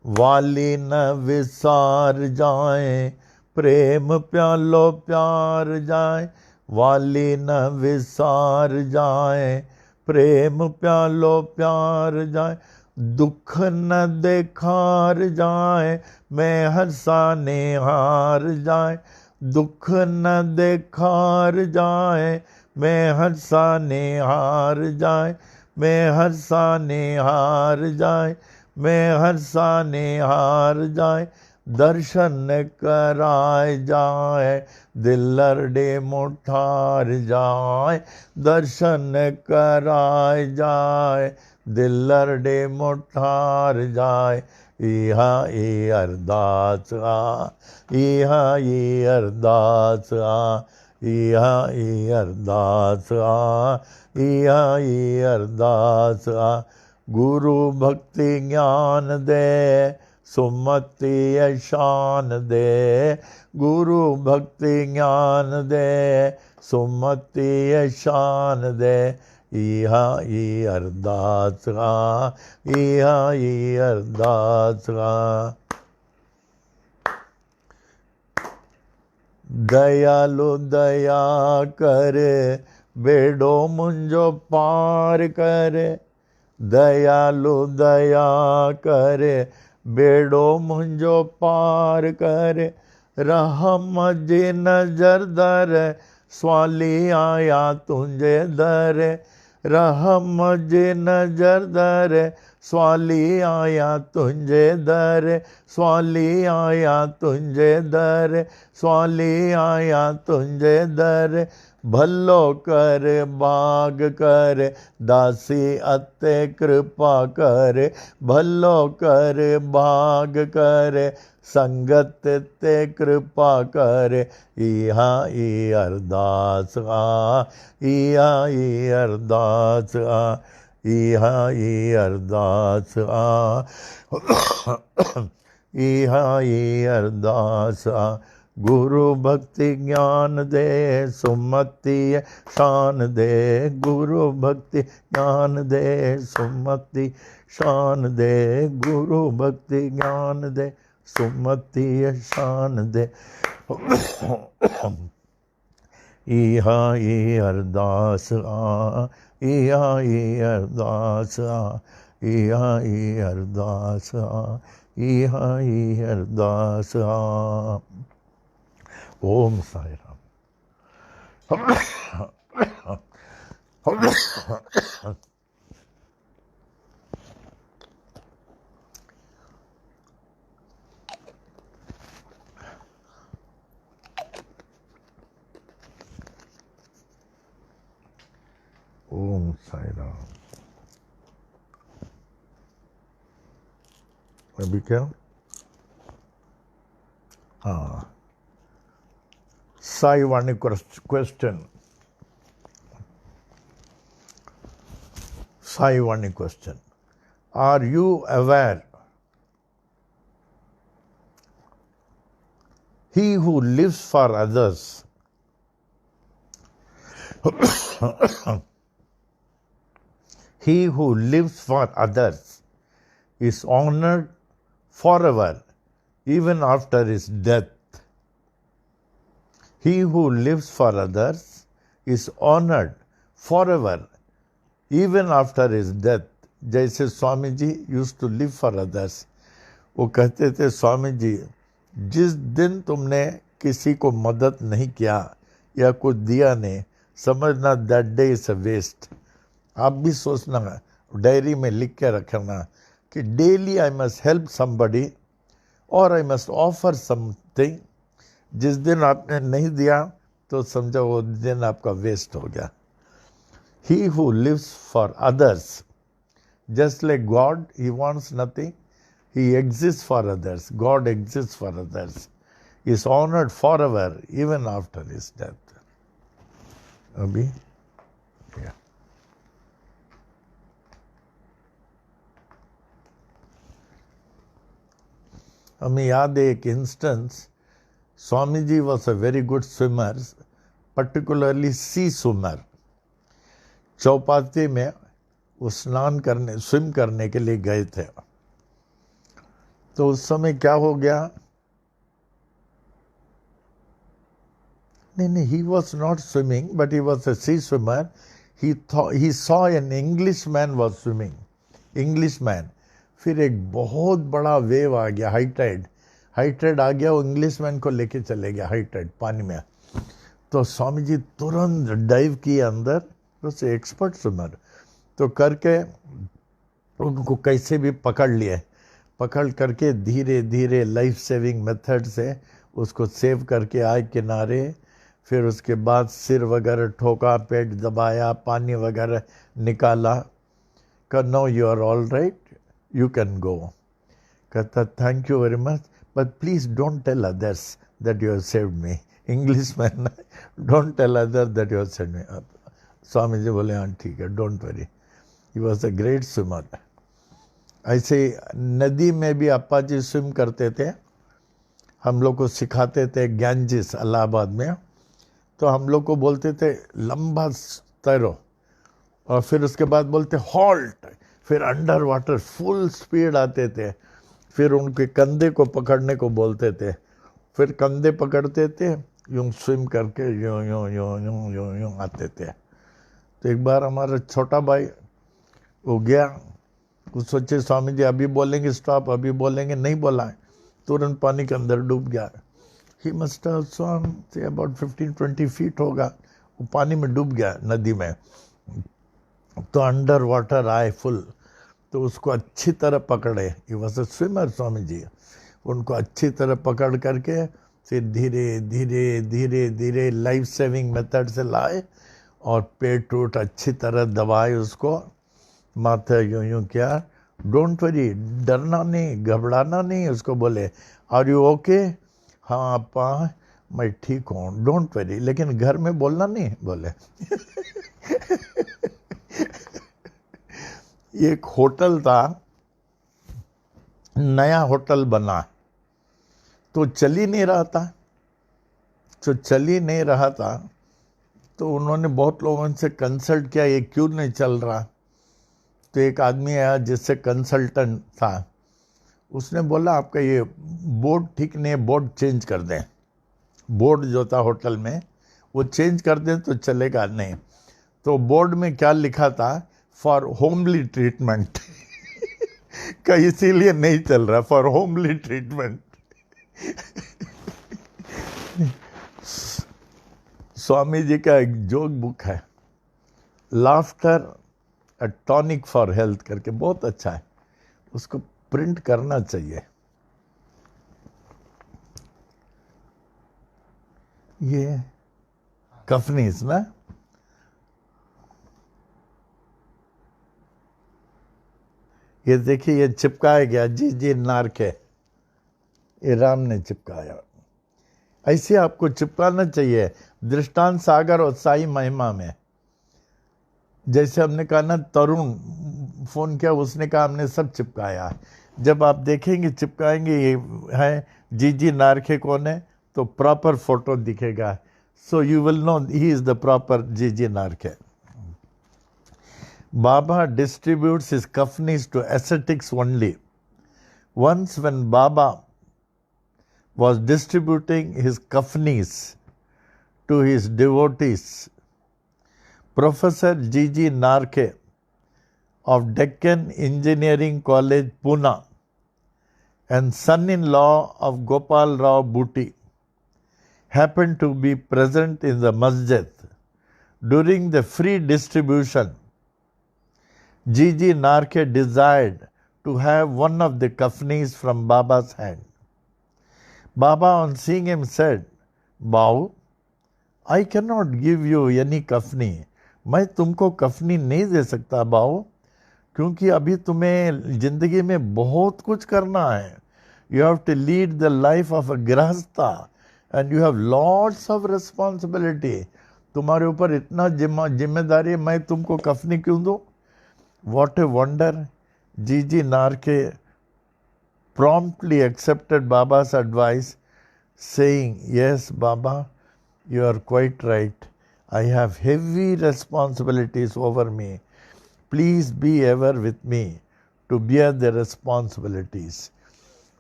A: वाली न विसार जाए, प्रेम प्यालो प्यार जाए। वाली न विसार जाए, प्रेम प्यालो प्यार जाए। दुख न देखार जाए, मैं हर्षा निहार जाए। दुख न देखार जाए, मैं हर्षा निहार जाए। मैं हर्षा निहार जाए, मैं हर्षा निहार जाए। दर्शन कराए जाए, दिल अरडे मुठार जाए। दर्शन कराए जाए, दिल अरडे मुठार जाए। इहा ई अरदास आ, इहा ई अरदास आ, इहा ई अरदास आ, इहा ई अरदास आ। गुरु भक्ति ज्ञान दे, सुमति शान दे। गुरु भक्ति ज्ञान दे, सुमति शान दे। इहा ई अरदास आ, इहा ई अरदास आ। दयालु दया कर, बेड़ो मुंजो पार कर। दयालु दया कर, बेड़ो मुंजो पार कर। रहम जी नजर दर, स्वाली आया तुंजे दर। रहम जी नजर दर, स्वाली आया तुंजे दर। स्वाली आया तुंजे दर, स्वाली आया तुंजे दर। भलो कर बाग कर, दासी अते कृपा कर। भलो कर बाग कर, संगत ते कृपा कर। इहा ई अरदास आ, इहा ई अरदास आ, इहा ई अरदास आ। इहा ई अरदास आ। गुरु भक्ति ज्ञान दे, सुमति शान दे। गुरु भक्ति ज्ञान दे, सुमति शान दे। गुरु भक्ति ज्ञान दे, सुमति शान दे। इहा ई अरदास आ, इहा ई अरदास आ, इहा ई अरदास आ, इहा ई अरदास आ। ओम साई राम। ओम साई राम। अभी क्या? हाँ, Sai Vani question. Sai Vani question. Are you aware? He who lives for others he who lives for others is honored forever, even after his death. He who lives for others is honored forever, even after his death. जैसे Swami ji used to live for others. वो कहते थे, स्वामी जी जिस दिन तुमने किसी को मदद नहीं किया या कुछ दिया नहीं, समझना that day is a waste. आप भी सोचना, डायरी में लिख के रखना कि daily I must help somebody और आई मस्ट ऑफर समथिंग। जिस दिन आपने नहीं दिया तो समझो वो दिन आपका वेस्ट हो गया। He who lives for others, just like God, he wants nothing. He exists for others. God exists for others. He is honored forever, even after his death. Abhi? Yeah. हमें याद है एक instance, Swami ji was a very good swimmer, particularly sea swimmer. Chowpatty में वो स्विम करने के लिए गए थे। तो उस समय क्या हो गया, नहीं, he was not swimming but he was a sea swimmer. He saw an English man was swimming, English man. फिर एक बहुत बड़ा वेव आ गया, हाई टाइड आ गया, वो इंग्लिश मैन को लेके चले गया हाई टाइड पानी में। तो स्वामी जी तुरंत डाइव किए अंदर, उससे एक्सपर्ट स्विमर, तो करके उनको कैसे भी पकड़ करके धीरे धीरे लाइफ सेविंग मेथड से उसको सेव करके आए किनारे। फिर उसके बाद सिर वगैरह ठोका, पेट दबाया, पानी वगैरह निकाला, कहा no you are all right, you can go. कहता thank you very much but please don't tell others that you have saved me. English man, don't tell other that you have saved me. Swami ji बोले हाँ ठीक है, don't worry. He was a great swimmer. ऐसे नदी में भी अप्पा जी स्विम करते थे, हम लोग को सिखाते थे गैंजिस इलाहाबाद में। तो हम लोग को बोलते थे लंबा तैरो, और फिर उसके बाद बोलते हॉल्ट, फिर अंडर वाटर फुल स्पीड आते थे। फिर उनके कंधे को पकड़ने को बोलते थे, फिर कंधे पकड़ते थे, यूं स्विम करके यूं यूं यूं यूं यूं यूं आते थे। तो एक बार हमारा छोटा भाई वो गया, कुछ सोचे स्वामी जी अभी बोलेंगे स्टॉप, अभी बोलेंगे, नहीं बोला, तुरंत पानी के अंदर डूब गया। He must have स्वम say about 15-20 feet होगा, वो पानी में डूब गया नदी में। तो अंडर वाटर आए फुल, तो उसको अच्छी तरह पकड़े, he was a swimmer Swami ji, उनको अच्छी तरह पकड़ करके फिर धीरे धीरे धीरे धीरे लाइफ सेविंग मेथड से लाए और पेट वोट अच्छी तरह दबाए, उसको माथा यूं यूं किया। डोंट वरी, डरना नहीं, घबराना नहीं। उसको बोले आर यू ओके, हाँ अप्पा मैं ठीक हूँ, डोंट वरी, लेकिन घर में बोलना नहीं बोले। एक होटल था, नया होटल बना, तो चल ही नहीं रहा था, तो उन्होंने बहुत लोगों से कंसल्ट किया ये क्यों नहीं चल रहा। तो एक आदमी आया जिससे कंसल्टेंट था, उसने बोला आपका ये बोर्ड ठीक नहीं है, बोर्ड चेंज कर दें। बोर्ड जो था होटल में वो चेंज कर दें तो चलेगा नहीं। तो बोर्ड में क्या लिखा था, फॉर होमली ट्रीटमेंट। का इसीलिए नहीं चल रहा, for homely treatment. Swami ji का एक जोक बुक है, laughter a tonic for health करके, बहुत अच्छा है, उसको प्रिंट करना चाहिए। ये कफनीस ना, ये देखिए ये चिपकाया गया, जी नारके, ये राम ने चिपकाया। ऐसे आपको चिपकाना चाहिए दृष्टांत सागर और साई महिमा में। जैसे हमने कहा ना, तरुण फोन किया, उसने कहा हमने सब चिपकाया। जब आप देखेंगे चिपकाएंगे ये है जी नारखे कौन है, तो प्रॉपर फोटो दिखेगा, so you will know he is the proper G Narkhe. Baba distributes his kafnis to ascetics only. Once when Baba was distributing his kafnis to his devotees, Professor G.G. Narke of Deccan Engineering College, Pune, and son-in-law of Gopal Rao Bhuti happened to be present in the masjid during the free distribution, Gigi Narke desired to have one of the kafnis from Baba's hand. Baba, on seeing him, said, "Bau, I cannot give you any kafni. मैं तुमको कफनी नहीं दे सकता बाओ, क्योंकि अभी तुम्हें जिंदगी में बहुत कुछ करना है. You have to lead the life of a grahasta and you have lots of responsibility. तुम्हारे ऊपर इतना जिम्मेदारी है, मैं तुमको कफनी क्यों दूं?" What a wonder! Gigi Narke promptly accepted Baba's advice, saying, "Yes, Baba, you are quite right. I have heavy responsibilities over me. Please be ever with me to bear the responsibilities."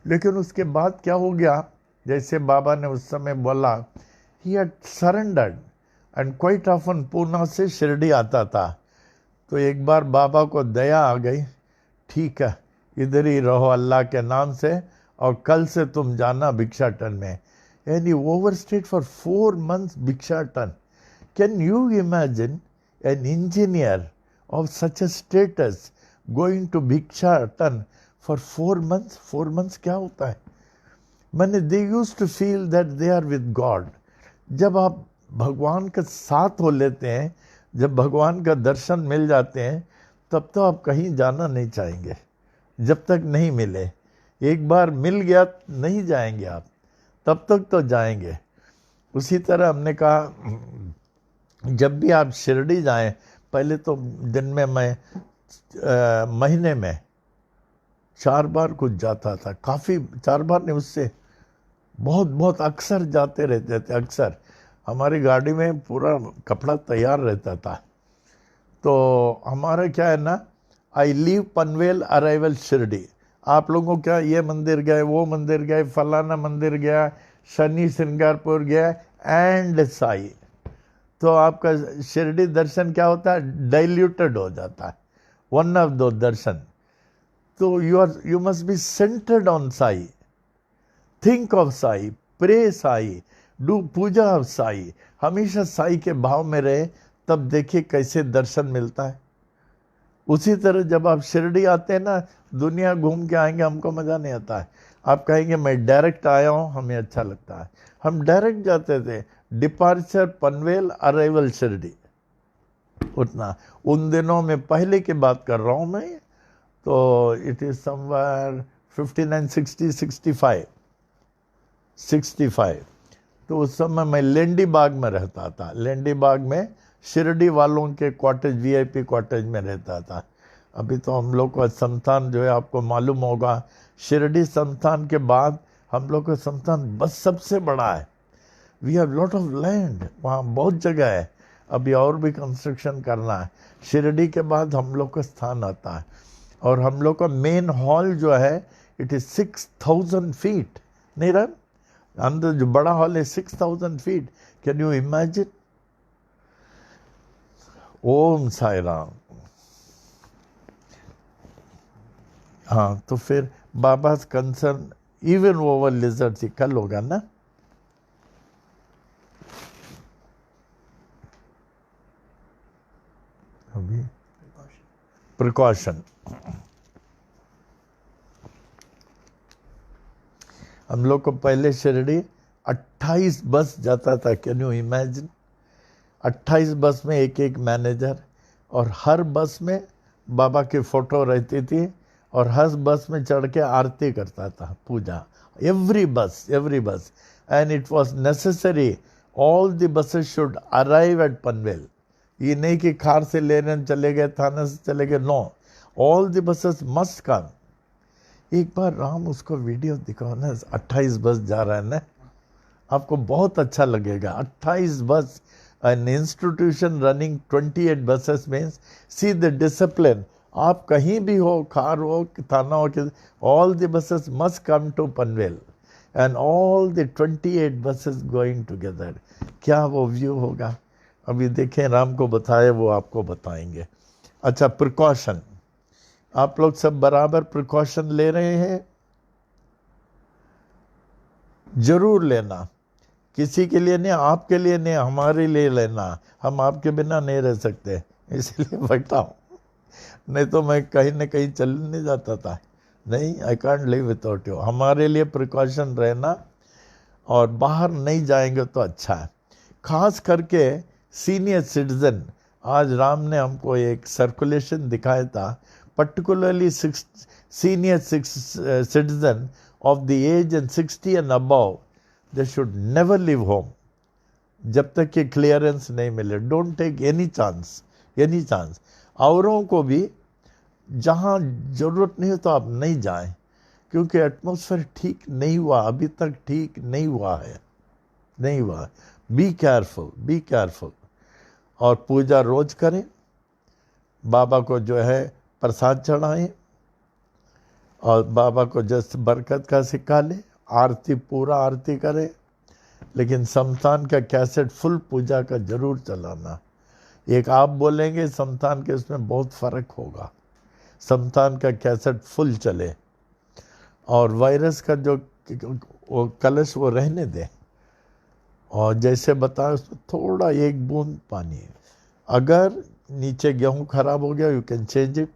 A: लेकिन उसके बाद क्या हो गया? जैसे बाबा ने उस समय बोला, he had surrendered and quite often Poona से शिरडी आता था. तो एक बार बाबा को दया आ गई, ठीक है इधर ही रहो अल्लाह के नाम से, और कल से तुम जाना भिक्षाटन में. And he overstayed for 4 months भिक्षाटन. Can you imagine an engineer of such a status going to भिक्षाटन for 4 months? 4 months क्या होता है? मैंने they used to feel that they are with God. जब आप भगवान के साथ हो लेते हैं, जब भगवान का दर्शन मिल जाते हैं, तब तो आप कहीं जाना नहीं चाहेंगे जब तक नहीं मिले. एक बार मिल गया नहीं जाएंगे आप, तब तक तो जाएंगे. उसी तरह हमने कहा जब भी आप शिरडी जाएं, पहले तो दिन में मैं महीने में 4 बार कुछ जाता था. काफ़ी 4 बार नहीं, उससे बहुत अक्सर जाते रहते थे. अक्सर हमारी गाड़ी में पूरा कपड़ा तैयार रहता था. तो हमारा क्या है ना, I leave Panvel arrival Shirdi. आप लोगों क्या ये मंदिर गए, वो मंदिर गए, फलाना मंदिर गया, शनि श्रृंगारपुर गया एंड साई. तो आपका शिरडी दर्शन क्या होता है? डाइल्यूटेड हो जाता है, वन ऑफ दो दर्शन. तो you must be centred on Sai. Think of Sai, pray Sai, do puja of Sai. हमेशा साई के भाव में रहे, तब देखिए कैसे दर्शन मिलता है. उसी तरह जब आप शिरडी आते हैं ना, दुनिया घूम के आएंगे, हमको मज़ा नहीं आता है. आप कहेंगे मैं डायरेक्ट आया हूँ, हमें अच्छा लगता है. हम डायरेक्ट जाते थे, डिपार्चर पनवेल, अराइवल शिरडी. उतना उन दिनों में, पहले की बात कर रहा हूँ मैं, तो इट इज़ समवेयर 59, 60, 65. तो उस समय मैं लेंडी बाग में रहता था. लेंडी बाग में शिरडी वालों के कॉटेज, VIP कॉटेज में रहता था. अभी तो हम लोग का संस्थान जो है आपको मालूम होगा, शिरडी संस्थान के बाद हम लोग का संस्थान बस सबसे बड़ा है. We have lot of land, वहाँ बहुत जगह है. अभी और भी कंस्ट्रक्शन करना है. शिरडी के बाद हम लोग का स्थान आता है. और हम लोग का मेन हॉल जो है, इट इज़ 6000 फीट. नहीं रहा अंदर जो बड़ा हॉल है 6000 feet. Can you imagine? Om Sai Ram. हाँ, तो फिर Baba concern even over lizard थी. कल होगा ना? अभी प्रिकॉशन. हम लोग को पहले शिरडी 28 बस जाता था. Can you imagine? 28 बस में एक मैनेजर, और हर बस में बाबा की फ़ोटो रहती थी, और हर बस में चढ़ के आरती करता था, पूजा. Every bus. And it was necessary, all the buses should arrive at Panvel. ये नहीं कि कार से लेने चले गए, थाने से चले गए. No, all the buses must come. एक बार राम उसको वीडियो दिखाओ ना, 28 बस जा रहा है ना, आपको बहुत अच्छा लगेगा. 28 बस, an institution running 28 buses means, see the discipline. आप कहीं भी हो, कार हो, थाना हो, all the buses must come to Panvel, and all the 28 buses going together. क्या वो व्यू होगा? अभी देखें, राम को बताए, वो आपको बताएंगे. अच्छा, प्रिकॉशन. आप लोग सब बराबर प्रिकॉशन ले रहे हैं? जरूर लेना. किसी के लिए नहीं, आपके लिए नहीं, हमारे लिए लेना। हम आपके बिना नहीं रह सकते, इसलिए बैठा हूँ, नहीं तो मैं कहीं न कहीं चल नहीं जाता था। नहीं, I can't live without you. हमारे लिए प्रिकॉशन रहना, और बाहर नहीं जाएंगे तो अच्छा है। खास करके सीनियर सिटीजन, आज राम ने हमको एक सर्कुलेशन दिखाया था, particularly senior citizen of the age and 60 and above, they should never leave home जब तक कि क्लियरेंस नहीं मिले। Don't take any chance, any chance. औरों को भी जहाँ ज़रूरत नहीं हो तो आप नहीं जाएं, क्योंकि एटमॉस्फेयर ठीक नहीं हुआ, अभी तक ठीक नहीं हुआ है, नहीं हुआ। Be careful, be careful. और पूजा रोज करें, बाबा को जो है प्रसाद चढ़ाएं, और बाबा को जस्ट बरकत का सिक्का लें, आरती पूरा आरती करें। लेकिन समतान का कैसेट फुल पूजा का जरूर चलाना। एक आप बोलेंगे समतान के, उसमें बहुत फ़र्क होगा। समतान का कैसेट फुल चले, और वायरस का जो वो कलश वो रहने दें, और जैसे बताया उसमें थोड़ा एक बूंद पानी। अगर नीचे गेहूं खराब हो गया यू कैन चेंज इट,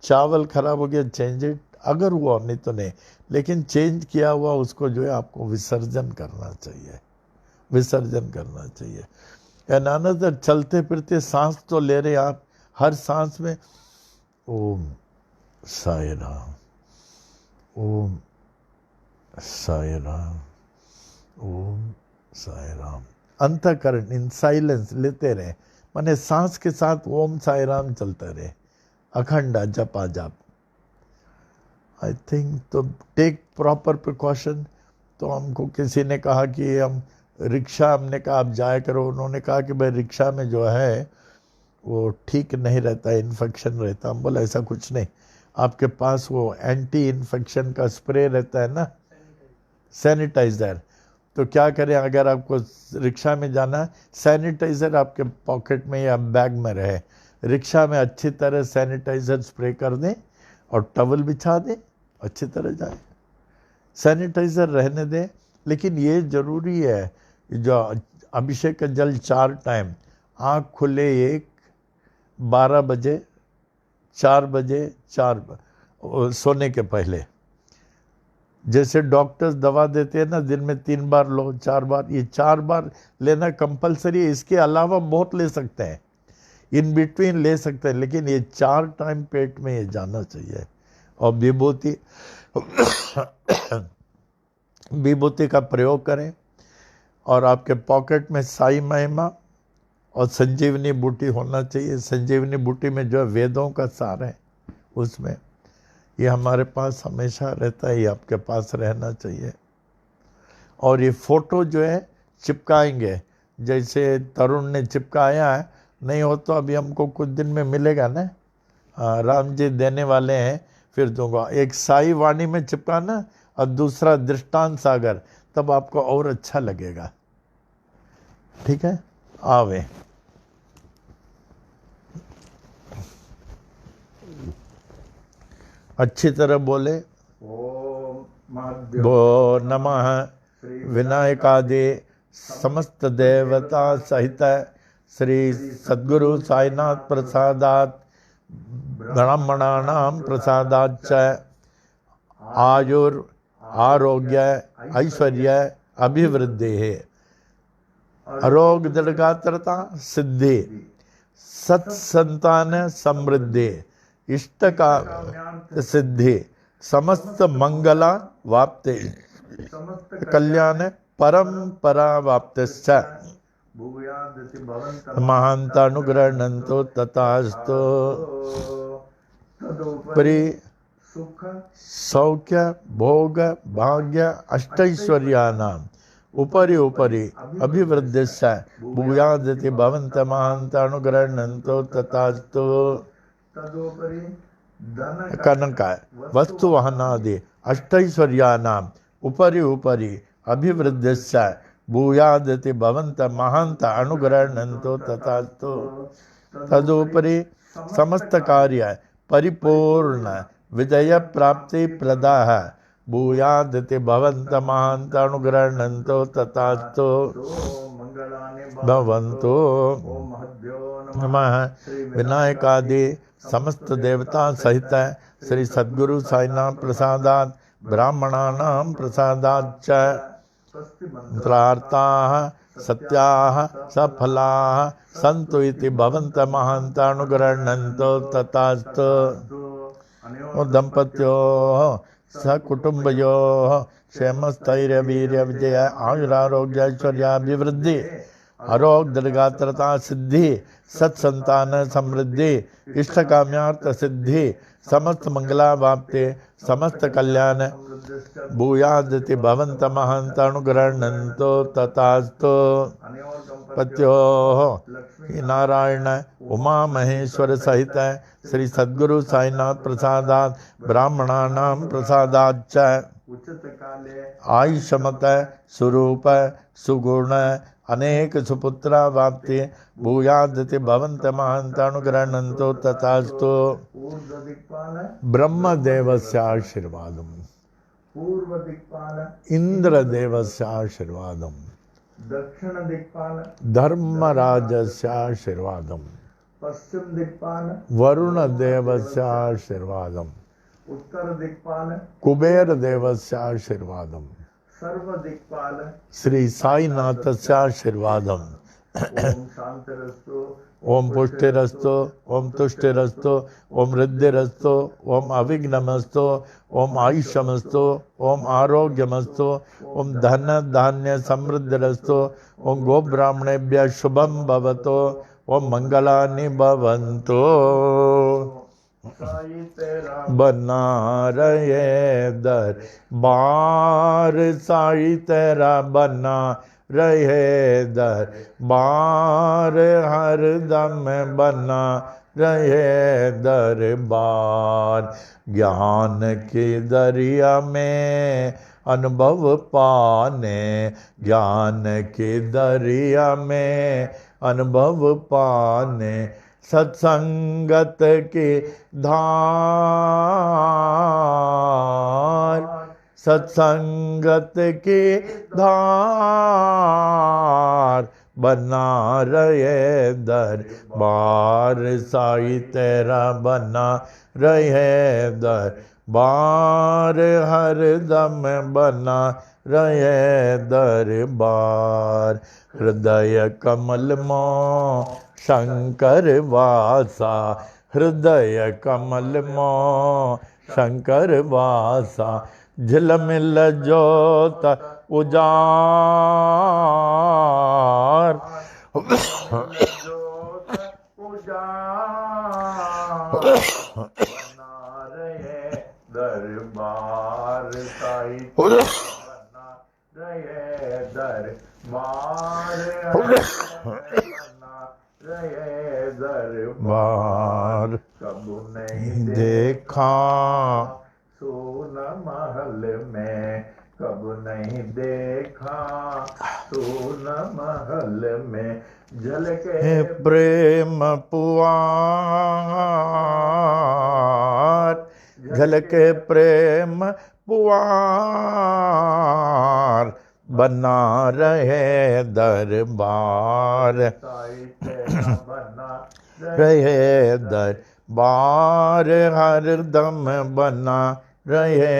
A: चावल खराब हो गया चेंज इट, अगर हुआ नहीं तो नहीं, लेकिन चेंज किया हुआ उसको जो है आपको विसर्जन करना चाहिए, विसर्जन करना चाहिए। एंड अनदर, चलते फिरते सांस तो ले रहे आप, हर सांस में ओम साई राम, ओम साई राम, ओम साई राम, अंतःकरण इन साइलेंस लेते रहे, माने सांस के साथ ओम साई राम चलते रहे, अखंड जपा जाप। आई थिंक तो टेक प्रॉपर प्रिकॉशन। तो हमको किसी ने कहा कि हम रिक्शा, हमने कहा आप जाया करो, उन्होंने कहा कि भाई रिक्शा में जो है वो ठीक नहीं रहता, इन्फेक्शन रहता। हम बोला ऐसा कुछ नहीं, आपके पास वो एंटी इन्फेक्शन का स्प्रे रहता है ना, सैनिटाइज़र। तो क्या करें, अगर आपको रिक्शा में जाना है, सैनिटाइज़र आपके पॉकेट में या बैग में रहे, रिक्शा में अच्छी तरह सैनिटाइज़र स्प्रे कर दें और टवल बिछा दें, अच्छी तरह जाए। सैनिटाइज़र रहने दें, लेकिन ये ज़रूरी है जो अभिषेक का जल 4 टाइम, आँख खुले 1, 12 बजे, 4 बजे, 4 सोने के पहले। जैसे डॉक्टर्स दवा देते हैं ना, दिन में 3 बार लो, 4 बार, ये 4 बार लेना कंपलसरी है। इसके अलावा बहुत ले सकते हैं, इन बिटवीन ले सकते हैं, लेकिन ये 4 टाइम पेट में ये जाना चाहिए। और विभूति विभूति का प्रयोग करें, और आपके पॉकेट में साई महिमा और संजीवनी बूटी होना चाहिए। संजीवनी बूटी में जो वेदों का सार है उसमें, ये हमारे पास हमेशा रहता है, ये आपके पास रहना चाहिए। और ये फ़ोटो जो है चिपकाएंगे, जैसे तरुण ने चिपकाया है, नहीं हो तो अभी हमको कुछ दिन में मिलेगा ना, राम जी देने वाले हैं, फिर दूंगा। एक साई वाणी में चिपकाना और दूसरा दृष्टांत सागर, तब आपको और अच्छा लगेगा। ठीक है, आवे। अच्छी तरह बोले।
B: ओम महद्यो
A: भो नमः विनायकादि समस्त देवता सहित श्री सद्गुरु साईनाथ प्रसादात ब्राह्मणानां प्रसादाच्च आयुर आरोग्य ऐश्वर्य अभिवृद्धि है, आरोग्य दीर्घात्रता सिद्धि, सत्संतान समृद्धि, इष्ट का सिद्धि, समस्त मंगला वाप्ते,
B: समस्त
A: कल्याण परंपरा वाप्तश्च
B: भूयादति भवन्तः
A: महान्तानुग्रहणन्तो तथास्तु।
B: तदुपरि
A: परि
B: सुख
A: सौख्य भोग भाग्य अष्टैश्वर्यानाम् उपरि उपरि अभिवृद्धिश्च भूयादति भवन्तः महान्तानुग्रहणन्तो तथास्तु।
B: तदुपरि धन
A: कनक वस्तु वाहनादि अष्टैश्वर्यानाम् उपरि उपरि अभिवृद्धिश्च भूयादति भवन्तः महान्तः अनुग्रहणन्तो तथास्तु। तदुपरि समस्त कार्य परिपूर्ण विजय प्राप्ति प्रदाः भूयादिति भवन्त महान्तनुगृह्णन्तो तथास्तु
B: तो मंगलानि
A: भवन्तु।
B: ओम महद्यो
A: नमः। विनायकादि समस्त देवता सहित श्री सद्गुरु साईनाथ प्रसादात् ब्राह्मणानां प्रसादाच्च
B: स्वस्ति
A: मंत्रार्थाः सत्याः सफलाः सन्तु इति भवन्त महान्तानुगृह्णन्तो तथास्तु। दम्पत्योः सकुटुम्बयोः क्षेमस्थैर्यवीर्यविजय आयुरारोग्यैश्वर्याभिवृद्धि आरोग्य दीर्घात्रता सिद्धि सत्संतान समृद्धि इष्टकाम्यार्थ सिद्धि समस्त मंगलावाप्ते समस्त कल्याण भूयादिति भवन्त महान्तनुगृह्णन्तो तथास्तु। पत्योः नारायण उमा महेश्वर सहित श्री सद्गुरु साईनाथ प्रसादात् ब्राह्मणानां प्रसादाच्च
B: उचित काले
A: आयुष्मत सुरूप सुगुण अनेक सुपुत्रा वाप्ति भूयादिति भवन्त महान्तनुगृह्णन्तो तथास्तु।
B: पूर्व दिक्पाल
A: ब्रह्मदेवस्य आशीर्वादम्
B: पूर्व दिक्पाल
A: इन्द्रदेवस्य आशीर्वादम्
B: दक्षिण दिक्पाल
A: धर्मराजस्य आशीर्वादम्
B: पश्चिम दिक्पाल
A: वरुणदेवस्य आशीर्वादम्
B: उत्तर दिक्पाल
A: कुबेरदेवस्य आशीर्वादम्
B: सर्व दिक्पाल
A: श्री साईनाथस्य आशीर्वादम्
B: ओम शांतिरस्तु
A: ओम पुष्टिरस्तु ओम तुष्टिरस्तु ओम रिद्धिरस्तु ओम अविघ्नमस्तु ओम आयुष्यमस्तु ओम आरोग्यमस्तु ओम धन धान्य समृद्धिरस्तु ओम गोब्राह्मणेभ्यः शुभं भवतु ओम मंगलानि भवन्तु।
B: साई तेरा
A: बना रहे दरबार साई तेरा बना रहे दरबार हरदम बना रहे दरबार ज्ञान की दरिया में अनुभव पाने ज्ञान की दरिया में अनुभव पाने सत्संगत की धार सत्संगत की धार बना रहे दरबार साई तेरा बना रहे दरबार हरदम बना रहे दरबार हृदय कमल मों शंकर वासा हृदय कमल मों शंकर वासा झिलमिल जोत उजार
B: जोत उजाड़ बना रहे दरबार साई बना रहे दरबार बना रहे दरबार
A: बार
B: कब नहीं
A: देखा
B: सोन महल में कब नहीं देखा सोन महल में झलके
A: हे प्रेम पुआर झलके प्रेम पुआर बना रहे दरबार
B: साई तेरा बना
A: रहे दरबार हरदम बना रहे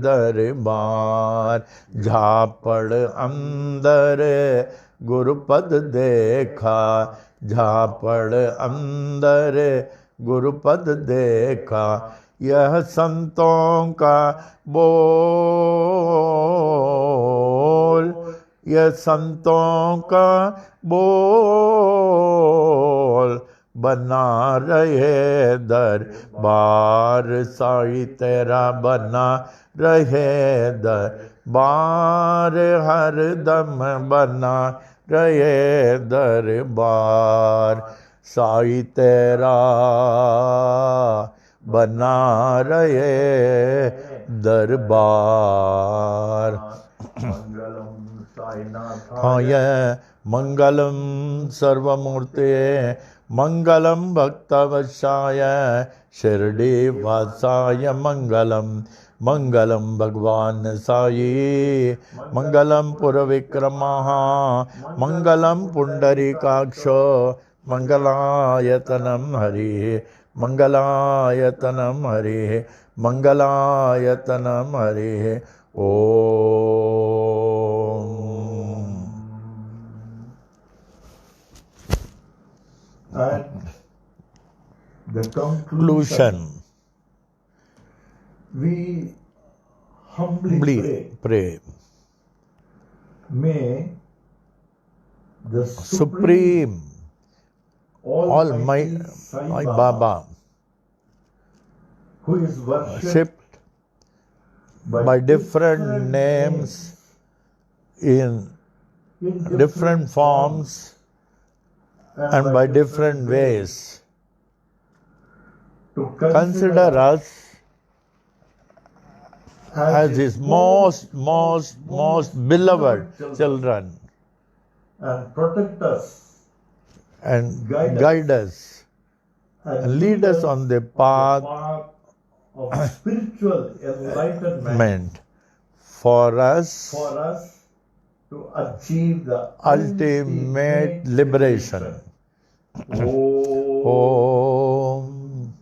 A: दरबार झापड़ अंदर गुरुपद देखा झापड़ अंदर गुरुपद देखा यह संतों का बोल यह संतों का बोल बना रहे दरबार साई तेरा बना रहे दरबार हरदम बना रहे दरबार साई तेरा बना रहे दरबार।
B: मंगलम साईनाथ
A: हाय मंगलम सर्वमूर्ते मंगलम भक्तवशाय शिरडी वासाय मंगलम मंगलम भगवान साई मंगलम पुरविक्रमः मंगलम पुंडरीकाक्ष मंगलायतनम हरि मंगलायतनम हरि मंगलायतनम हरि ओम।
B: At the
A: Conclusion.
B: we humbly pray.
A: Pray.
B: May the
A: Supreme
B: Almighty
A: Almighty
B: Sai
A: Baba,
B: who is worshipped
A: worshipped by different names in different forms and by different ways,
B: to
A: consider us as his most beloved children
B: and protect us
A: and guide us and lead us on the path
B: of spiritual enlightenment
A: meant for us
B: to achieve the
A: ultimate liberation.
B: Oh,
A: Om.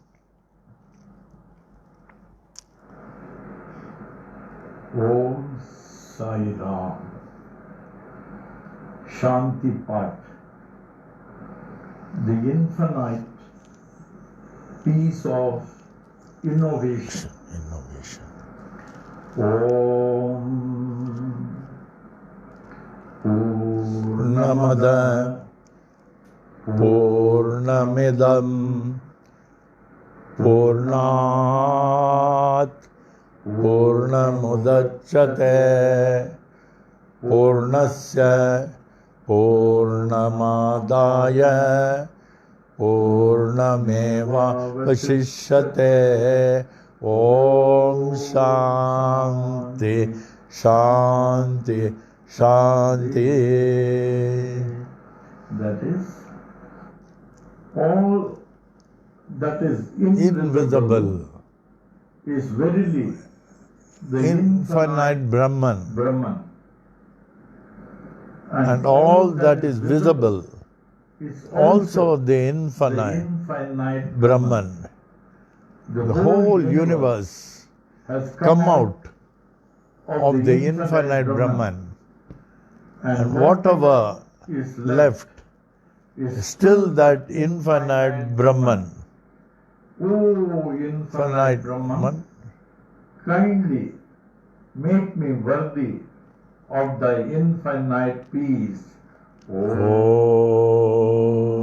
B: Om Sai Ram. Shanti Pat. The infinite peace of innovation.
A: Innovation.
B: Om
A: Purnamada Purnamidam Purnat Purnamudachyate Purnasya Purnamadaya Purnameva Vashishyate. Om Shanti Shanti Shanti.
B: that is all that is
A: Invisible,
B: is verily the
A: infinite Brahman,
B: Brahman,
A: and all that is visible,
B: is
A: also the
B: the
A: infinite
B: infinite
A: Brahman. The whole universe
B: has
A: come out of the infinite Brahman, and whatever
B: is
A: left
B: is
A: is still that infinite Brahman.
B: Oh, infinite
A: Infinite
B: Brahman,
A: Brahman,
B: kindly make me worthy of thy infinite peace. Oh.
A: Om.